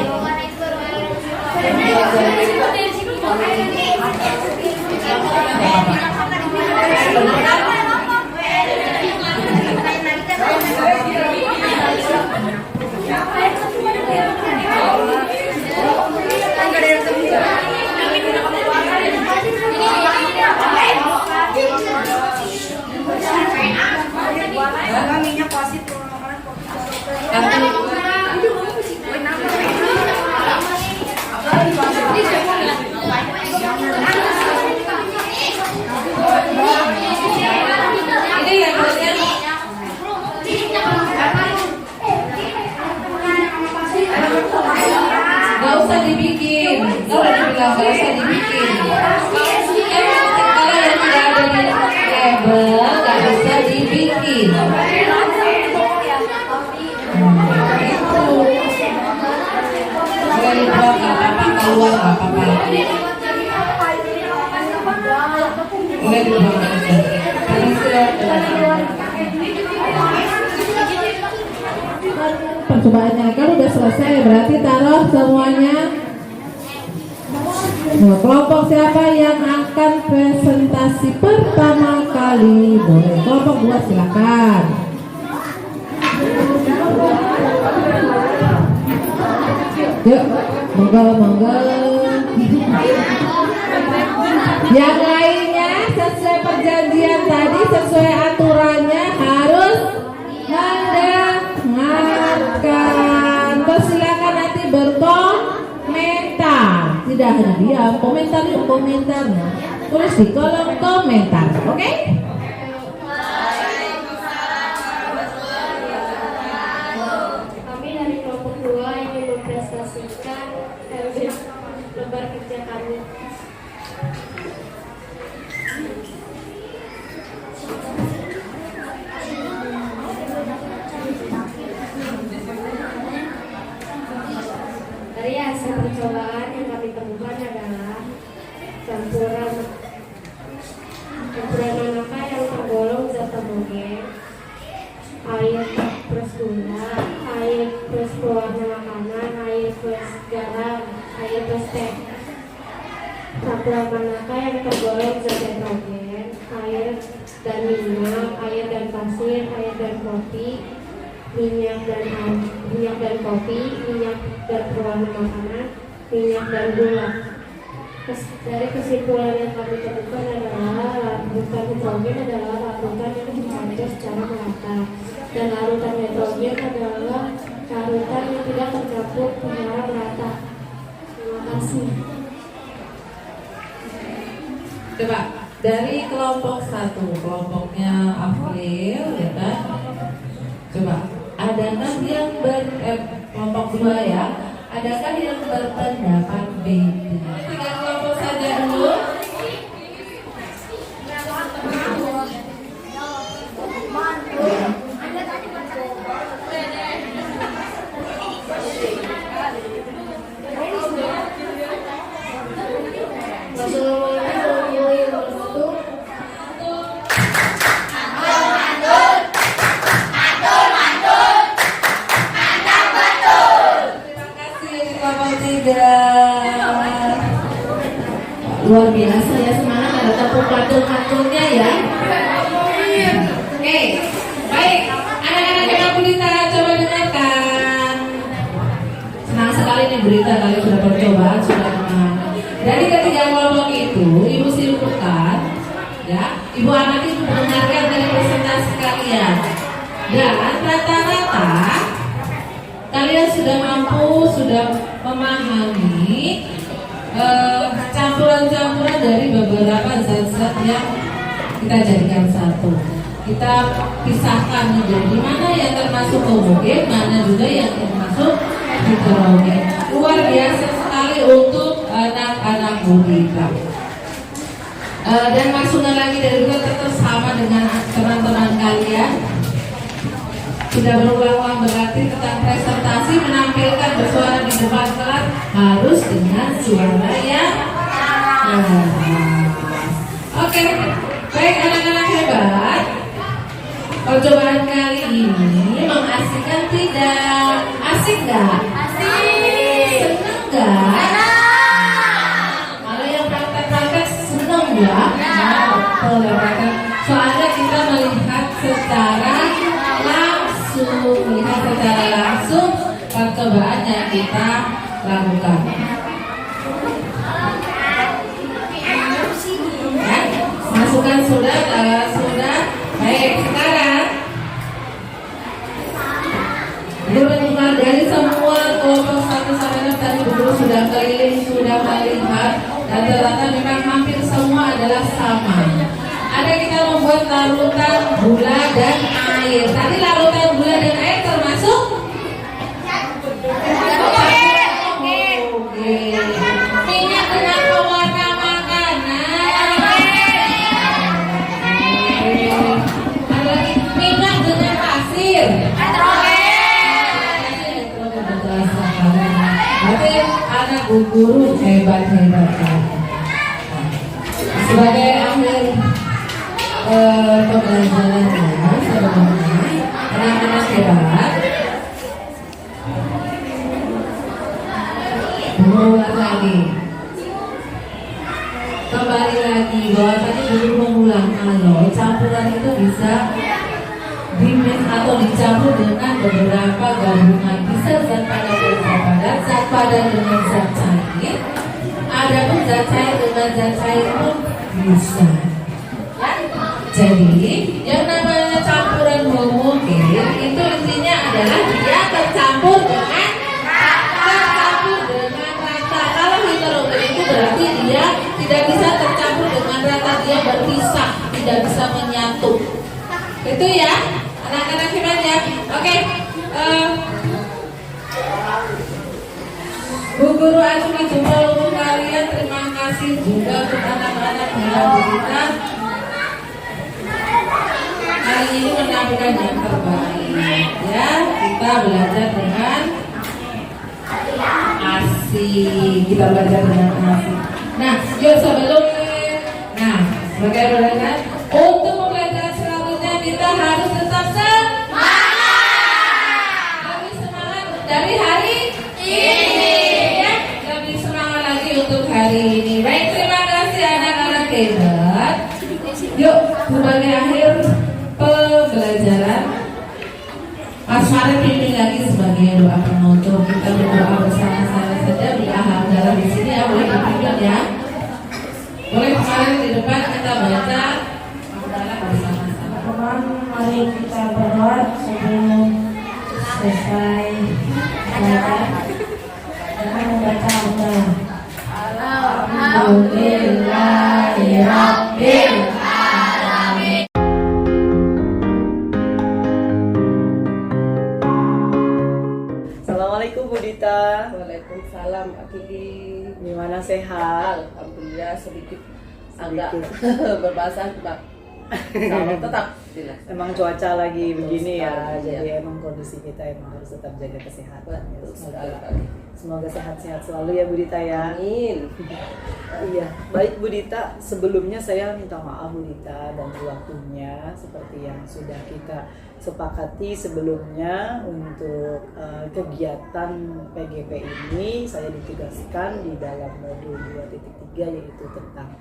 Boleh diulang aja. Tadi sudah Percobaannya kalau udah selesai berarti taruh semuanya. Nah, kelompok siapa yang akan presentasi pertama kali? Boleh kelompok 2 silakan. Yuk, monggo. Yang lainnya sesuai perjanjian tadi, sesuai aturannya harus mendengarkan. Persilakan nanti berkomentar. Tidak hanya diam, komentarnya tulis di kolom komentar, oke? Kami dari kelompok 2 ingin mempresentasikan lembar kerja kami. Dari hasil percobaan yang kami temukan adalah campuran nangka yang tergolong zat homogen, air plus gula, air plus pewarna makanan, air plus garam, air plus teh. Campuran nangka yang tergolong zat heterogen, air dan minyak, air dan pasir, air dan kopi, minyak dan kopi, minyak dan pewarna makanan, minyak dan gula. Dari kesimpulan yang kami temukan adalah larutan hidrogen adalah larutan yang dicampur secara merata, dan larutan hidrogen adalah larutan yang tidak tercampur secara merata. Terima kasih. coba dari kelompok 1, kelompoknya Afril, ya kan? Coba, adakah yang kelompok 2 ya? Adakah yang berpendapat beda? 3 kelompok saja dulu. Luar biasa ya, semangat, ada tepuk patung-patungnya ya. Oke, baik, anak-anak yang Bulita coba dengarkan. Senang sekali nih berita kalian sudah percobaan, sudah semangat. Dari ketiga kelompok itu, ibu simpulkan, ya, ibu amati mendengarkan dari presentasi kalian. Dan rata-rata kalian sudah mampu, sudah memahami campuran-campuran dari beberapa zat-zat yang kita jadikan satu. Kita pisahkan menjadi mana yang termasuk homogen, mana juga yang termasuk heterogen. Luar biasa sekali untuk anak-anak Bulita. Dan masukan lagi dari kita tetap sama dengan teman-teman kalian. Sudah berulang-ulang berarti tentang presentasi menampilkan bersuara di depan kelas harus dengan suara yang keras. Oke, baik anak-anak hebat. Percobaan kali ini mengasihkan tidak? Asik nggak? Asik. Seneng nggak? Kalau yang praktek-praktek seneng ya? Betul ya praktek. Soalnya kita melihat secara langsung percobaan yang kita lakukan. Ya, masukan sudah. Baik, sekarang benar dari semua kelompok 1 sampai 6 tadi guru sudah keliling, sudah melihat, dan ternyata memang hampir semua adalah sama. Ada kita membuat larutan gula dan air. Tadi larutan gula dan air termasuk? Oke. Minyak dengan pewarna makanan. Ada lagi minyak dengan pasir. Berarti anak guru hebat. Sebagai akhir pembelajarannya sebelumnya anak-anak hebat. Mengulang lagi. Kembali lagi bahwa tadi dulu mengulang kalau campuran itu bisa dimix atau dicampur dengan beberapa gabungan, bisa zat padat dan zat padat, zat padat dengan zat cair, ada pun zat cair dengan zat cair pun bisa. Ya? Jadi yang namanya campuran homogen itu intinya adalah dia tercampur dengan rata. Kalau heterogen itu berarti dia tidak bisa tercampur dengan rata, dia berpisah, tidak bisa menyatu. Itu ya, anak-anak hebat ya. Oke. Bu Guru Asmi juga untuk kalian, terima kasih juga untuk anak-anak yang kita hari ini menampilkan yang terbaik ya. Kita belajar dengan asik. Nah, yuk sebelum sebagai belajar untuk pembelajaran selanjutnya kita harus tetap semangat. Lebih semangat dari hari ini ya. Lebih semangat lagi untuk hari ini. Baik, terima kasih anak-anak hebat. Yuk, sebagai akhir pembelajaran Mas Farid pimpin lagi sebagai doa penutup. Kita berdoa bersama-sama saja di dalam di sini ya, boleh dipimpin ya. Boleh kemarin di depan kita baca bersama-sama. Teman, mari kita berdoa sebelum selesai belajar dengan membaca doa. Alhamdulillahirabbil alamin. Assalamualaikum Bu Dita. Waalaikumsalam Pak Kiki. Gimana, sehat? Alhamdulillah sedikit agak berbahasa Pak. Kalau tetap jelas. Emang cuaca lagi Betul begini ya, sekali, jadi ya. emang kondisi kita emang harus tetap jaga kesehatan. Ya. Betul sekali. Semoga sehat-sehat selalu ya Bu Dita ya. Amin. Iya, baik Bu Dita. Sebelumnya saya minta maaf Bu Dita dan waktunya seperti yang sudah kita sepakati sebelumnya untuk kegiatan PGP ini saya ditugaskan di dalam modul 2.3 yaitu tentang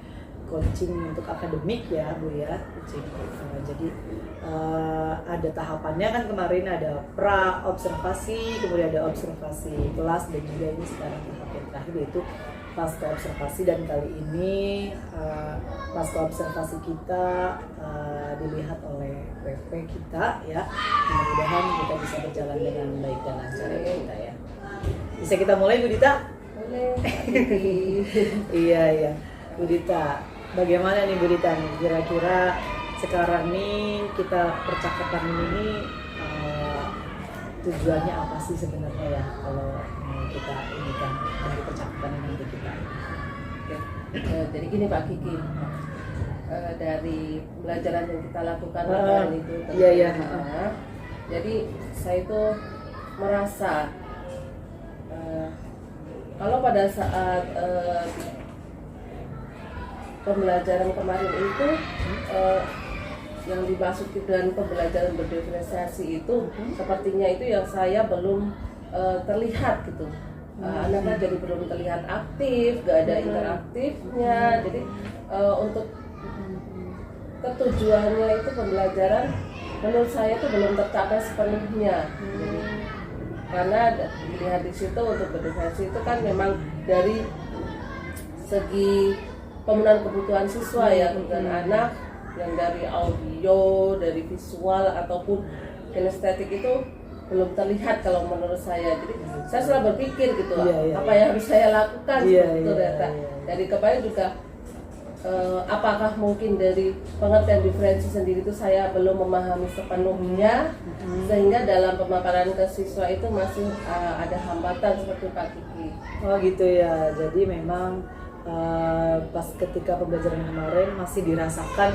coaching untuk akademik ya Bu ya. Jadi ada tahapannya kan, kemarin ada pra observasi, kemudian ada observasi kelas, dan juga ini sekarang tahap yang terakhir yaitu pasca observasi. Dan kali ini pasca observasi kita dilihat oleh PP kita ya. Mudah-mudahan kita bisa berjalan dengan baik dan lancar ya Bu Dita ya. Bisa kita mulai Bu Dita? Boleh. Iya Bu Dita. Bagaimana nih Bu Dita nih, kira-kira sekarang nih kita percakapan ini tujuannya apa sih sebenarnya ya, kalau kita ini kan dari percakapan ini nanti kita. Jadi gini Pak Kiki, dari pembelajaran yang kita lakukan kemarin itu iya. Jadi saya itu merasa kalau pada saat pembelajaran kemarin itu yang dimaksud dengan pembelajaran berdiferensiasi itu sepertinya itu yang saya belum terlihat gitu. Anak-anak jadi belum terlihat aktif, gak ada interaktifnya. Jadi untuk ketujuannya itu pembelajaran menurut saya itu belum tercapai sepenuhnya. Jadi, karena dilihat di situ untuk berdiferensiasi itu kan memang dari segi pemenuhan kebutuhan siswa ya, kebutuhan anak yang dari audio, dari visual ataupun kinestetik itu belum terlihat kalau menurut saya. Jadi saya selalu berpikir gitu, apa yang harus saya lakukan dari kemarin juga apakah mungkin dari pengertian diferensi sendiri itu saya belum memahami sepenuhnya sehingga dalam pemaparan ke siswa itu masih ada hambatan seperti Pak Kiki. Oh gitu ya, jadi memang pas ketika pembelajaran kemarin masih dirasakan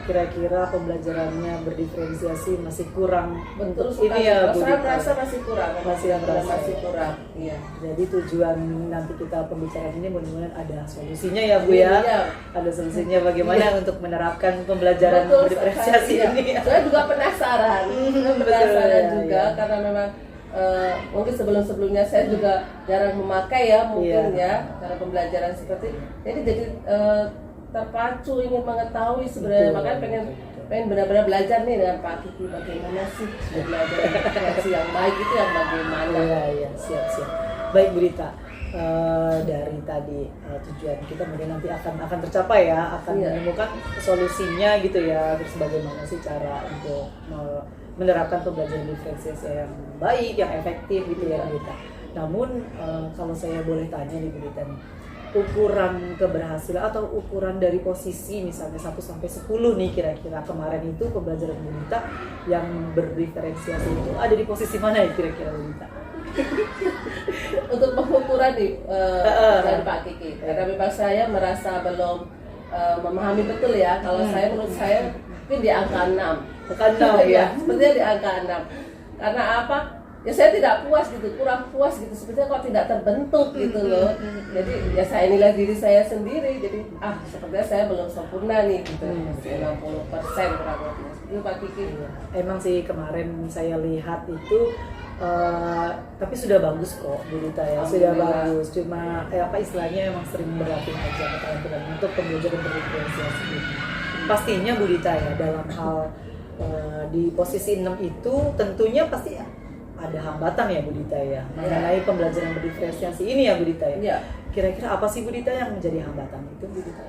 kira-kira pembelajarannya berdiferensiasi masih kurang Betul untuk sekali. ini ya Kalau Bu saya Dita. merasa masih kurang, Masih merasa. masih kurang. Iya. Jadi tujuan nanti kita pembicaraan ini mudah-mudahan ada solusinya ya Bu ya. Iya. Ada solusinya bagaimana untuk menerapkan pembelajaran Betul berdiferensiasi sekali, ini. iya. Saya juga penasaran, saya penasaran betul, juga iya. karena memang mungkin sebelum-sebelumnya saya juga jarang memakai ya mungkin Iya. ya cara pembelajaran seperti jadi terpacu ingin mengetahui sebenarnya, Betul, makanya pengen benar-benar belajar nih dengan Pak Kiki bagaimana sih belajar versi yang baik itu yang bagaimana. Iya, siap. Baik Bu Dita. Dari tadi tujuan kita mungkin nanti akan tercapai ya, akan Iya. menemukan solusinya gitu ya, terus bagaimana sih cara untuk menerapkan pembelajaran diferensiasi yang baik, yang efektif gitu ya Bu Dita. Namun kalau saya boleh tanya nih Bu Dita nih, ukuran keberhasilan atau ukuran dari posisi misalnya 1 sampai 10 nih kira-kira kemarin itu pembelajaran Bu Dita yang berdiferensiasi itu ada di posisi mana ya kira-kira Bu Dita? Untuk pengukuran nih dari Pak Kiki, karena memang saya merasa belum memahami betul ya. Kalau saya menurut saya mungkin di angka 6. Angka 6 ya. Sepertinya di angka 6. Karena apa? Ya saya tidak puas gitu, kurang puas gitu. Sepertinya kok tidak terbentuk gitu loh. Jadi ya saya nilai diri saya sendiri. Jadi sepertinya saya belum sempurna nih gitu. Masih 60% kurang lebih. Itu Pak Kiki. Emang sih kemarin saya lihat itu tapi sudah bagus kok Bu Dita ya, sudah Alhamdulillah. bagus. Cuma apa istilahnya emang sering berlatih aja keterampilan untuk pembelajaran berdiferensiasi ini. Pastinya Bu Dita ya dalam hal di posisi 6 itu tentunya pasti ada hambatan ya Bu Dita ya mengenai pembelajaran berdiferensiasi ini ya Bu Dita ya. Iya. Kira-kira apa sih Bu Dita yang menjadi hambatan itu Bu Dita?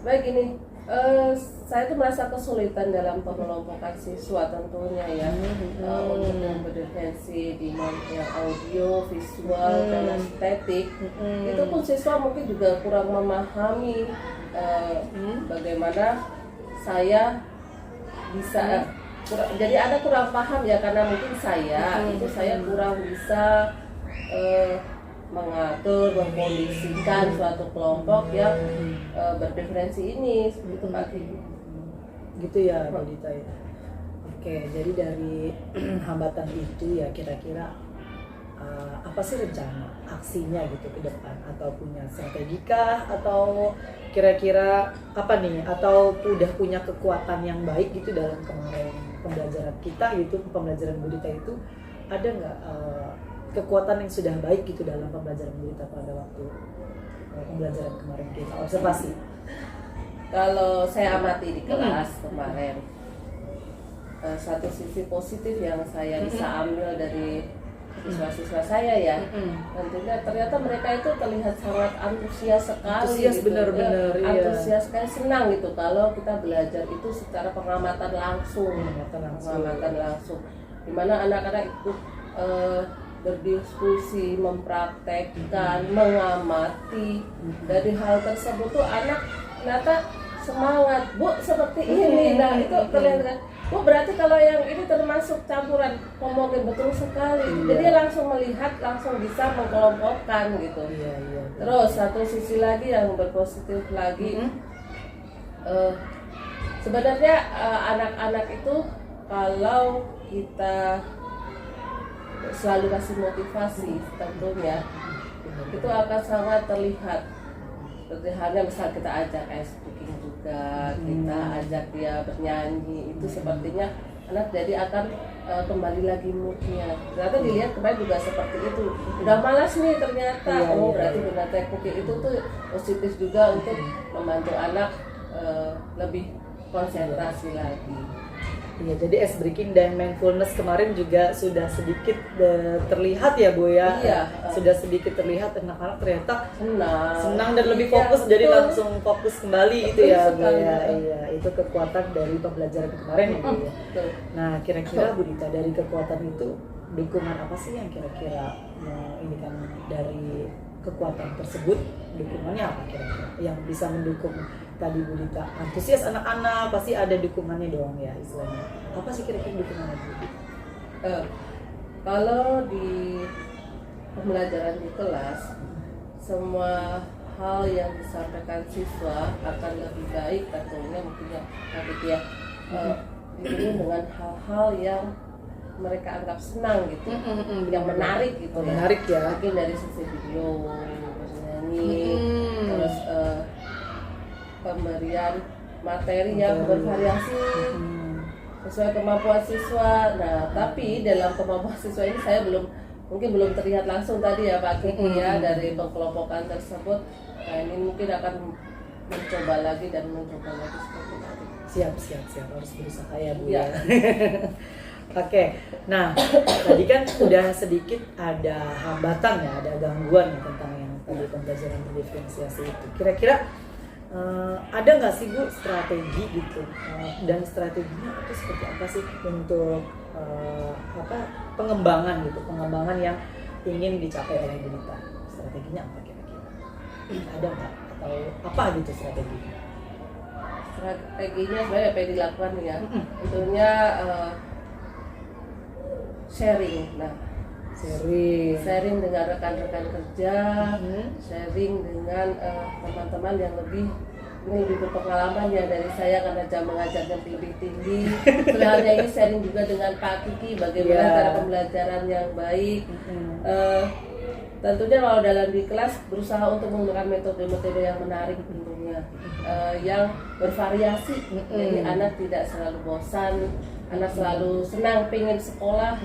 Baik ini, saya tuh merasa kesulitan dalam pengelompokan siswa tentunya ya untuk yang berdiferensi di yang audio, visual, dan estetik. Itu pun siswa mungkin juga kurang memahami bagaimana saya bisa jadi ada kurang paham ya karena mungkin saya kurang bisa mengatur, mengkondisikan suatu kelompok yang berdiferensi ini seperti itu Pak Kiki. Gitu ya Bu Dita ya. Oke, jadi dari hambatan itu ya kira-kira apa sih rencana aksinya gitu ke depan, atau punya strategi kah, atau kira-kira apa nih, atau udah punya kekuatan yang baik gitu dalam kemarin pembelajaran kita gitu, pembelajaran Bu Dita itu ada nggak kekuatan yang sudah baik gitu dalam pembelajaran Bu Dita pada waktu pembelajaran kemarin kita observasi? Kalau saya amati di kelas kemarin, satu sisi positif yang saya bisa ambil dari siswa-siswa saya ya, tentunya ternyata mereka itu terlihat sangat antusias sekali, Antusias, gitu. benar-benar, iya. Antusias sekali, senang gitu kalau kita belajar itu secara pengamatan langsung, pengamatan langsung, dimana anak-anak itu berdiskusi, mempraktekkan, mengamati. Dari hal tersebut tuh anak ternyata semangat, Bu seperti ini. Nah itu terlihat, Bu berarti kalau yang ini termasuk campuran homogen, betul sekali. Jadi dia langsung melihat, langsung bisa mengkelompokkan gitu. Iya. Terus satu sisi lagi yang berpositif lagi, sebenarnya anak-anak itu kalau kita selalu kasih motivasi tentunya itu akan sangat terlihat. Seperti halnya misal kita ajak ice cooking juga, kita ajak dia bernyanyi, itu sepertinya anak jadi akan kembali lagi moodnya. Ternyata dilihat kemarin juga seperti itu. Udah malas nih ternyata, berarti benar teh cooking itu tuh positif juga untuk membantu anak lebih konsentrasi lagi. Iya, jadi ice breaking dan mindfulness kemarin juga sudah sedikit terlihat ya Bu ya. Iya. Sudah sedikit terlihat anak-anak ternyata senang dan lebih Iya, fokus, jadi betul. langsung fokus kembali gitu Betul ya Bu sekali. ya. Iya, itu kekuatan dari pembelajaran kemarin ya Bu ya. Betul. Nah, kira-kira Bu Dita dari kekuatan itu dukungan apa sih yang kira-kira ini kan dari kekuatan tersebut, dukungannya apa kira-kira yang bisa mendukung tadi Bu Dita? Antusias anak-anak pasti ada dukungannya dong ya istilahnya. Apa sih kira-kira dukungannya Bu Dita? Kalau di pembelajaran di kelas, semua hal yang disampaikan siswa akan lebih baik tentunya mungkin ya dipenuhi dengan hal-hal yang mereka anggap senang gitu, yang menarik gitu ya. Menarik ya. Mungkin dari sisi video, bernyanyi, terus pemberian materi yang bervariasi sesuai kemampuan siswa. Nah, tapi dalam kemampuan siswa ini saya mungkin belum terlihat langsung tadi ya Pak Kiki ya dari pengkelompokan tersebut. Nah, ini mungkin akan mencoba lagi seperti itu. Siap harus berusaha ya Bu ya. Oke, nah tadi kan udah sedikit ada hambatan ya, ada gangguan ya tentang yang tadi pembelajaran berdiferensiasi itu. Kira-kira ada nggak sih Bu strategi gitu, dan strateginya itu seperti apa sih untuk pengembangan yang ingin dicapai oleh Bu Dita? Strateginya apa kira-kira? Ada nggak atau apa gitu strateginya? Strateginya sebenarnya apa yang dilakukan ya? Tentunya sharing. Nah, sharing dengan rekan-rekan kerja, sharing dengan teman-teman yang lebih berpengalaman ya dari saya karena jam mengajarnya lebih tinggi. Sebenarnya ini sharing juga dengan Pak Kiki bagaimana cara pembelajaran yang baik. Tentunya kalau dalam di kelas berusaha untuk menggunakan metode-metode yang menarik tentunya, yang bervariasi. Jadi anak tidak selalu bosan, anak selalu senang, pengen sekolah,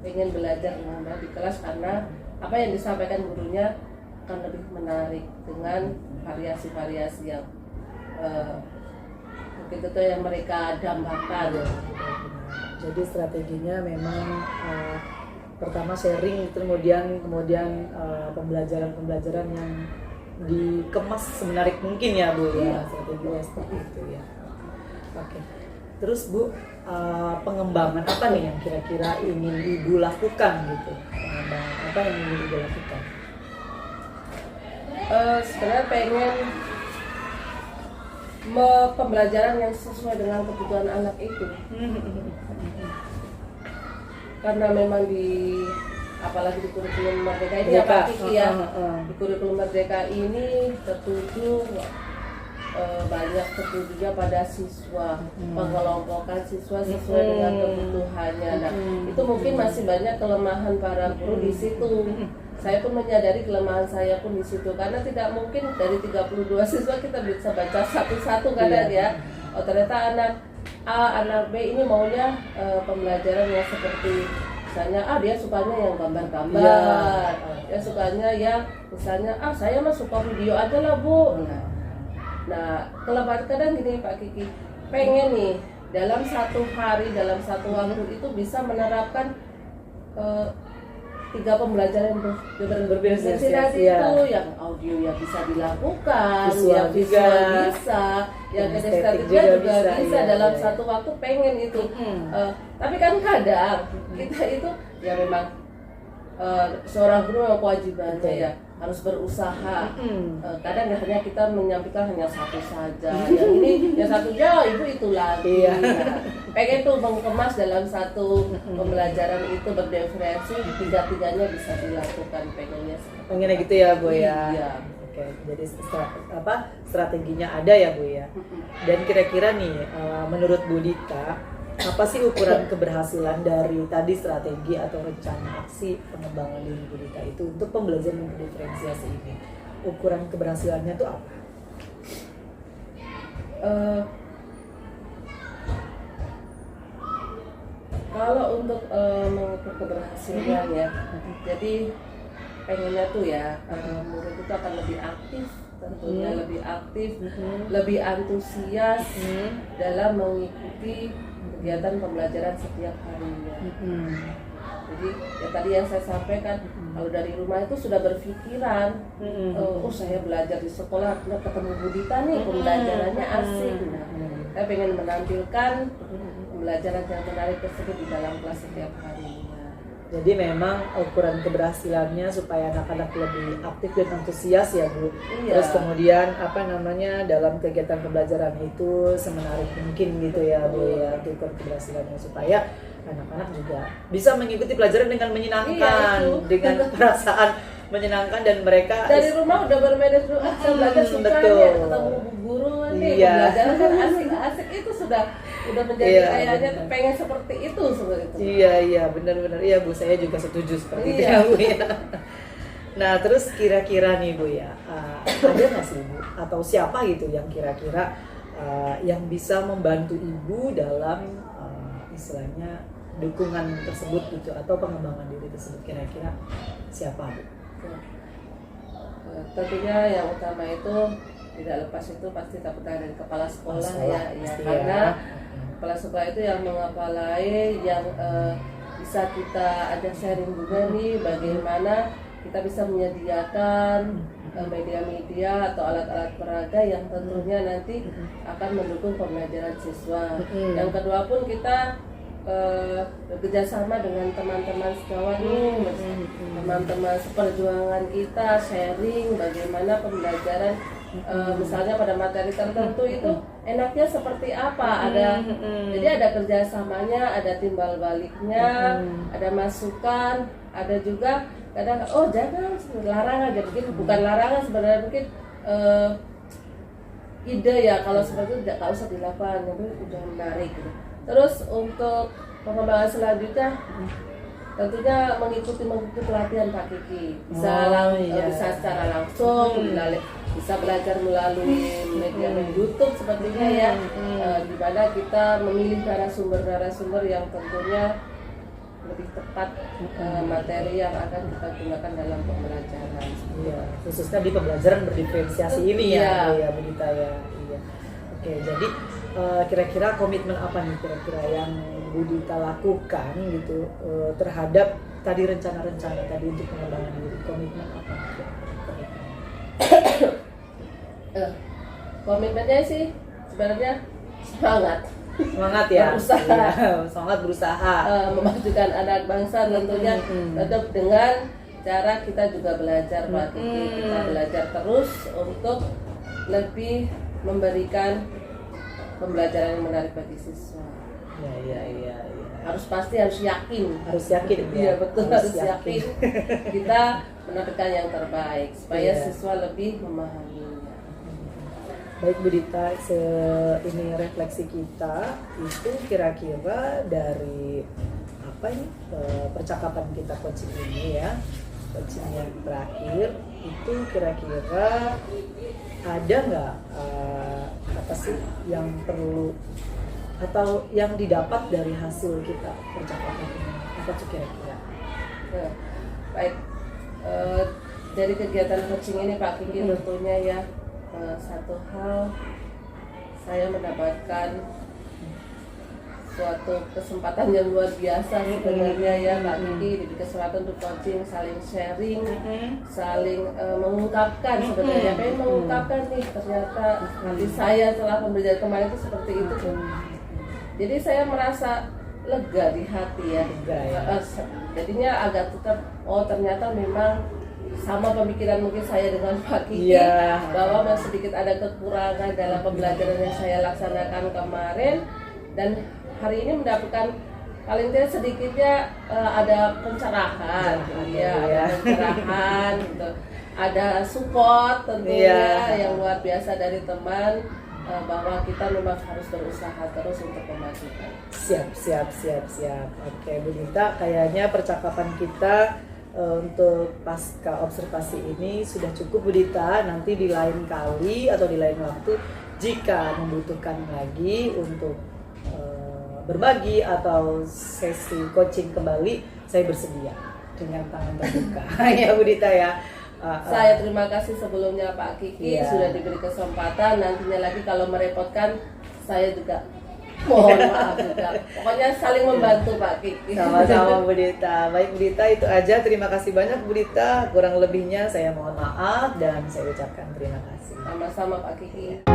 pengen belajar dengan baik di kelas karena apa yang disampaikan gurunya akan lebih menarik dengan variasi-variasi yang mungkin itu yang mereka dambakan. Jadi strateginya memang pertama sharing, kemudian pembelajaran yang dikemas semenarik mungkin ya Bu ya, strateginya seperti itu ya. Oke. Terus Bu, pengembangan apa nih yang kira-kira ingin Ibu lakukan gitu? Pengembangan apa yang ingin Ibu lakukan? Sebenarnya pengen pembelajaran yang sesuai dengan kebutuhan anak itu. Karena memang apalagi di kurikulum Merdeka ini Pak Kiki ya, di kurikulum Merdeka ini tertuju banyak tertujunya pada siswa, pengelompokan siswa sesuai dengan kebutuhannya. Nah, itu mungkin masih banyak kelemahan para guru di situ. Saya pun menyadari kelemahan saya pun di situ karena tidak mungkin dari 32 siswa kita bisa baca satu-satu kadang ya. Oh, ternyata anak A, anak B ini maunya pembelajaran yang seperti misalnya dia sukanya yang gambar-gambar, dia sukanya yang misalnya saya mah suka video aja lah Bu. Nah, kelemahan kadang gini Pak Kiki, pengen nih dalam satu hari, dalam satu waktu itu bisa menerapkan 3 pembelajaran berbeda tadi itu, yang audio yang bisa dilakukan, yang visual bisa, yang kinestetik juga bisa dalam satu waktu pengen itu. Tapi kan kadang kita itu ya memang seorang guru yang kewajibannya ya harus berusaha. Kadang hanya kita menyampaikan hanya satu saja, yang ini yang satu jauh ibu itu lagi. Pengen tuh mengemas dalam satu pembelajaran itu berdiferensi, 3-3-nya bisa dilakukan pengennya gitu ya Bu ya. Iya. Oke, jadi strateginya ada ya Bu ya. Dan kira-kira nih menurut Bu Dita, apa sih ukuran keberhasilan dari tadi strategi atau rencana aksi pengembangan diri Bu Dita itu untuk pembelajaran berdiferensiasi ini? Ukuran keberhasilannya itu apa? Kalau untuk mengukur keberhasilan ya, jadi pengennya tuh ya murid itu akan lebih aktif, tentunya lebih aktif, lebih antusias dalam mengikuti kegiatan pembelajaran setiap harinya. Jadi ya tadi yang saya sampaikan, kalau dari rumah itu sudah berpikiran, saya belajar di sekolah, ketemu Bu Dita nih, pembelajarannya asik. Nah, saya pengen menampilkan pembelajaran yang menarik tersebut di dalam kelas setiap harinya. Jadi memang ukuran keberhasilannya supaya anak-anak lebih aktif dan antusias ya Bu. Iya. Terus kemudian dalam kegiatan pembelajaran itu semenarik mungkin gitu ya Bu ya, untuk ukuran keberhasilannya supaya anak-anak juga bisa mengikuti pelajaran dengan menyenangkan, Iya, itu. dengan perasaan menyenangkan dan mereka Dari rumah udah bermain dulu, saya belajar suka betul. nih, ketemu bu guru nih, Iya. belajar kan asik-asik, itu sudah menjadi Iya, kayaknya benar. pengen seperti itu seperti itu. Iya benar-benar iya Bu, saya juga setuju seperti itu Iya. ya Bu ya. Nah terus kira-kira nih Bu ya, ada nggak sih Bu atau siapa gitu yang kira-kira yang bisa membantu Ibu dalam istilahnya dukungan tersebut gitu atau pengembangan diri tersebut, kira-kira siapa Bu? Tentunya yang utama itu tidak lepas itu pasti dari kepala sekolah ya, pasti karena ya. kepala sekolah itu yang mengepalai, yang bisa kita ajak sharing juga nih bagaimana kita bisa menyediakan media-media atau alat-alat peraga yang tentunya nanti akan mendukung pembelajaran siswa. Yang kedua pun kita bekerja sama dengan teman-teman sekawan nih, teman-teman seperjuangan kita, sharing bagaimana pembelajaran misalnya pada materi tertentu itu enaknya seperti apa, jadi ada kerjasamanya, ada timbal baliknya, ada masukan, ada juga kadang jangan larangan, jadi mungkin bukan larangan sebenarnya, mungkin ide ya kalau seperti itu tidak usah dilakukan, itu udah menarik gitu. Terus untuk pengembangan selanjutnya tentunya mengikuti pelatihan Pak Kiki, bisa secara langsung, bisa belajar melalui media YouTube sepertinya ya, di mana kita memilih narasumber yang tentunya lebih tepat materi yang akan kita gunakan dalam pembelajaran. Iya, khususnya di pembelajaran berdiferensiasi ini ya, ya Bu Dita ya. Iya. Oke, jadi kira-kira komitmen apa nih kira-kira yang Bu Dita lakukan gitu terhadap tadi rencana-rencana tadi untuk pengembangan diri, komitmen apa? Komitmennya sih sebenarnya semangat ya, berusaha. Iya, semangat berusaha memajukan anak bangsa tentunya, tetap dengan cara kita juga belajar Pak Kiki, kita belajar terus untuk lebih memberikan pembelajaran yang menarik bagi siswa. Iya. Harus yakin ya. Iya betul, harus yakin kita menampilkan yang terbaik supaya siswa lebih memahaminya. Baik Bu Dita, ini refleksi kita itu kira-kira dari apa ini percakapan kita coaching ini ya, coaching yang terakhir itu kira-kira ada nggak apa sih yang perlu atau yang didapat dari hasil kita percakapan ini, apa tuh kira-kira? Baik, dari kegiatan coaching ini Pak Kiki tentunya ya, satu hal saya mendapatkan suatu kesempatan yang luar biasa sebenarnya ya Pak Kiki, di kesempatan untuk coaching, saling sharing, saling mengungkapkan sebenarnya, pengen mengungkapkan nih ternyata hati saya setelah pembelajaran kemarin itu seperti itu. Jadi saya merasa lega di hati ya. Jadinya agak tetap ternyata memang sama pemikiran mungkin saya dengan Pak Kiki, bahwa masih sedikit ada kekurangan dalam pembelajaran yang saya laksanakan kemarin, dan hari ini mendapatkan paling tidak sedikitnya ada pencerahan, ada pencerahan gitu. Ada support tentunya yang luar biasa dari teman, bahwa kita memang harus berusaha terus untuk memajukan. Siap. Oke Bu Dita, kayaknya percakapan kita untuk pasca observasi ini sudah cukup Bu Dita. Nanti di lain kali atau di lain waktu jika membutuhkan lagi untuk berbagi atau sesi coaching kembali, saya bersedia dengan tangan terbuka. Ya Bu Dita ya. Saya terima kasih sebelumnya Pak Kiki sudah diberi kesempatan. Nantinya lagi kalau merepotkan saya juga mohon maaf juga. Pokoknya saling membantu Pak Kiki. Sama-sama Bu Dita. Baik Bu Dita, itu aja. Terima kasih banyak Bu Dita. Kurang lebihnya saya mohon maaf dan saya ucapkan terima kasih. Sama-sama Pak Kiki.